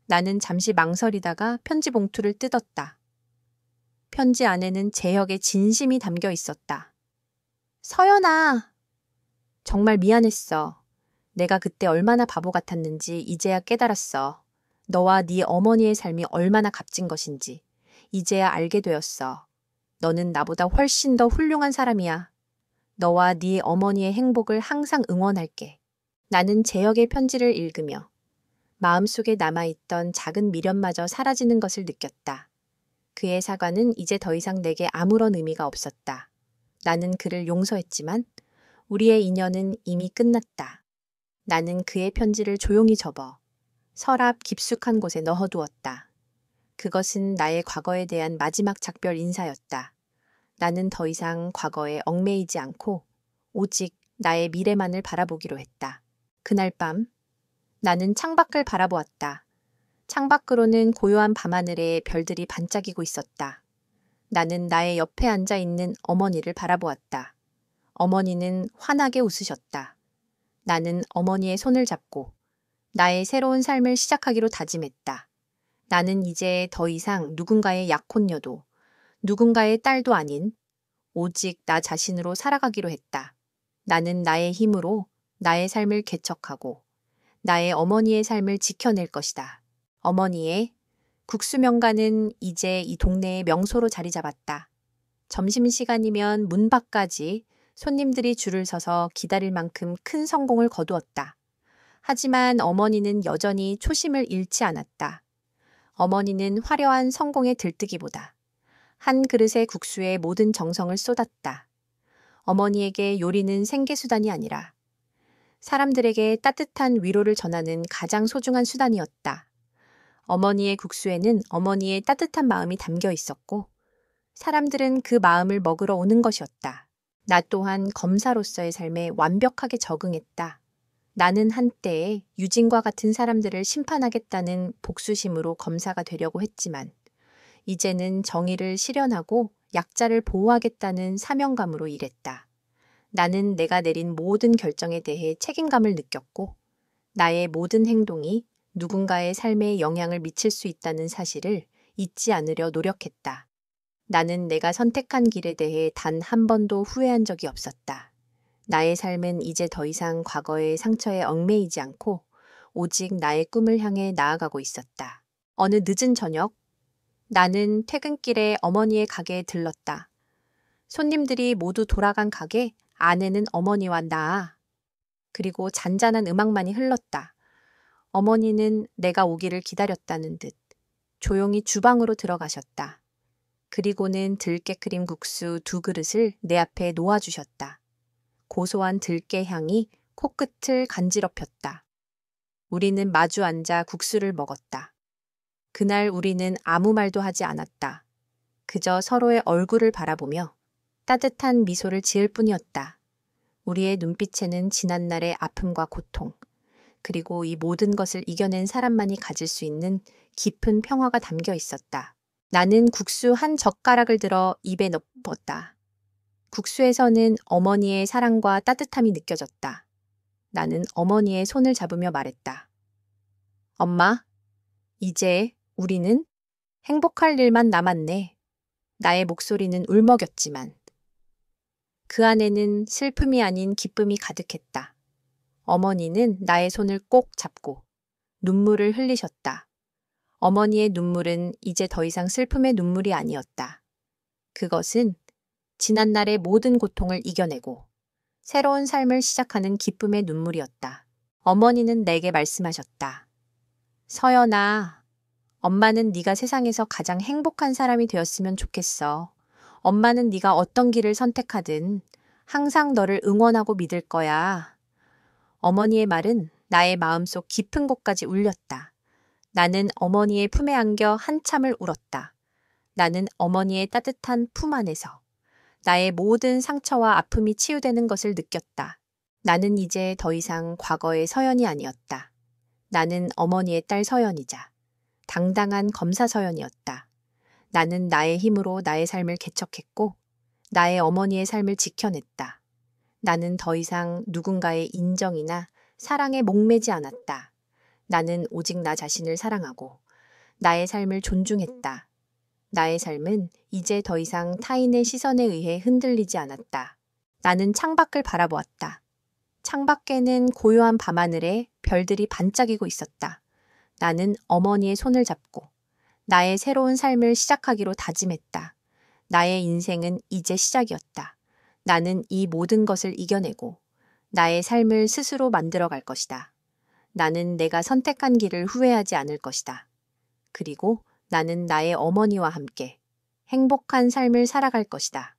나는 잠시 망설이다가 편지 봉투를 뜯었다. 편지 안에는 재혁의 진심이 담겨 있었다. 서연아, 정말 미안했어. 내가 그때 얼마나 바보 같았는지 이제야 깨달았어. 너와 네 어머니의 삶이 얼마나 값진 것인지 이제야 알게 되었어. 너는 나보다 훨씬 더 훌륭한 사람이야. 너와 네 어머니의 행복을 항상 응원할게. 나는 재혁의 편지를 읽으며 마음속에 남아있던 작은 미련마저 사라지는 것을 느꼈다. 그의 사과는 이제 더 이상 내게 아무런 의미가 없었다. 나는 그를 용서했지만 우리의 인연은 이미 끝났다. 나는 그의 편지를 조용히 접어 서랍 깊숙한 곳에 넣어두었다. 그것은 나의 과거에 대한 마지막 작별 인사였다. 나는 더 이상 과거에 얽매이지 않고 오직 나의 미래만을 바라보기로 했다. 그날 밤 나는 창밖을 바라보았다. 창밖으로는 고요한 밤하늘에 별들이 반짝이고 있었다. 나는 나의 옆에 앉아 있는 어머니를 바라보았다. 어머니는 환하게 웃으셨다. 나는 어머니의 손을 잡고 나의 새로운 삶을 시작하기로 다짐했다. 나는 이제 더 이상 누군가의 약혼녀도 누군가의 딸도 아닌 오직 나 자신으로 살아가기로 했다. 나는 나의 힘으로 나의 삶을 개척하고 나의 어머니의 삶을 지켜낼 것이다. 어머니의 국수명가는 이제 이 동네의 명소로 자리 잡았다. 점심시간이면 문 밖까지 손님들이 줄을 서서 기다릴 만큼 큰 성공을 거두었다. 하지만 어머니는 여전히 초심을 잃지 않았다. 어머니는 화려한 성공에 들뜨기보다 한 그릇의 국수에 모든 정성을 쏟았다. 어머니에게 요리는 생계수단이 아니라 사람들에게 따뜻한 위로를 전하는 가장 소중한 수단이었다. 어머니의 국수에는 어머니의 따뜻한 마음이 담겨 있었고 사람들은 그 마음을 먹으러 오는 것이었다. 나 또한 검사로서의 삶에 완벽하게 적응했다. 나는 한때에 유진과 같은 사람들을 심판하겠다는 복수심으로 검사가 되려고 했지만 이제는 정의를 실현하고 약자를 보호하겠다는 사명감으로 일했다. 나는 내가 내린 모든 결정에 대해 책임감을 느꼈고 나의 모든 행동이 누군가의 삶에 영향을 미칠 수 있다는 사실을 잊지 않으려 노력했다. 나는 내가 선택한 길에 대해 단 한 번도 후회한 적이 없었다. 나의 삶은 이제 더 이상 과거의 상처에 얽매이지 않고 오직 나의 꿈을 향해 나아가고 있었다. 어느 늦은 저녁, 나는 퇴근길에 어머니의 가게에 들렀다. 손님들이 모두 돌아간 가게 안에는 어머니와 나, 그리고 잔잔한 음악만이 흘렀다. 어머니는 내가 오기를 기다렸다는 듯 조용히 주방으로 들어가셨다. 그리고는 들깨 크림 국수 2그릇을 내 앞에 놓아주셨다. 고소한 들깨 향이 코끝을 간지럽혔다. 우리는 마주 앉아 국수를 먹었다. 그날 우리는 아무 말도 하지 않았다. 그저 서로의 얼굴을 바라보며 따뜻한 미소를 지을 뿐이었다. 우리의 눈빛에는 지난날의 아픔과 고통, 그리고 이 모든 것을 이겨낸 사람만이 가질 수 있는 깊은 평화가 담겨 있었다. 나는 국수 한 젓가락을 들어 입에 넣었다. 국수에서는 어머니의 사랑과 따뜻함이 느껴졌다. 나는 어머니의 손을 잡으며 말했다. 엄마, 이제 우리는 행복할 일만 남았네. 나의 목소리는 울먹였지만 그 안에는 슬픔이 아닌 기쁨이 가득했다. 어머니는 나의 손을 꼭 잡고 눈물을 흘리셨다. 어머니의 눈물은 이제 더 이상 슬픔의 눈물이 아니었다. 그것은 지난날의 모든 고통을 이겨내고 새로운 삶을 시작하는 기쁨의 눈물이었다. 어머니는 내게 말씀하셨다. 서연아, 엄마는 네가 세상에서 가장 행복한 사람이 되었으면 좋겠어. 엄마는 네가 어떤 길을 선택하든 항상 너를 응원하고 믿을 거야. 어머니의 말은 나의 마음속 깊은 곳까지 울렸다. 나는 어머니의 품에 안겨 한참을 울었다. 나는 어머니의 따뜻한 품 안에서 나의 모든 상처와 아픔이 치유되는 것을 느꼈다. 나는 이제 더 이상 과거의 서연이 아니었다. 나는 어머니의 딸 서연이자 당당한 검사 서연이었다. 나는 나의 힘으로 나의 삶을 개척했고 나의 어머니의 삶을 지켜냈다. 나는 더 이상 누군가의 인정이나 사랑에 목매지 않았다. 나는 오직 나 자신을 사랑하고 나의 삶을 존중했다. 나의 삶은 이제 더 이상 타인의 시선에 의해 흔들리지 않았다. 나는 창밖을 바라보았다. 창밖에는 고요한 밤하늘에 별들이 반짝이고 있었다. 나는 어머니의 손을 잡고 나의 새로운 삶을 시작하기로 다짐했다. 나의 인생은 이제 시작이었다. 나는 이 모든 것을 이겨내고 나의 삶을 스스로 만들어갈 것이다. 나는 내가 선택한 길을 후회하지 않을 것이다. 그리고 나는 나의 어머니와 함께 행복한 삶을 살아갈 것이다.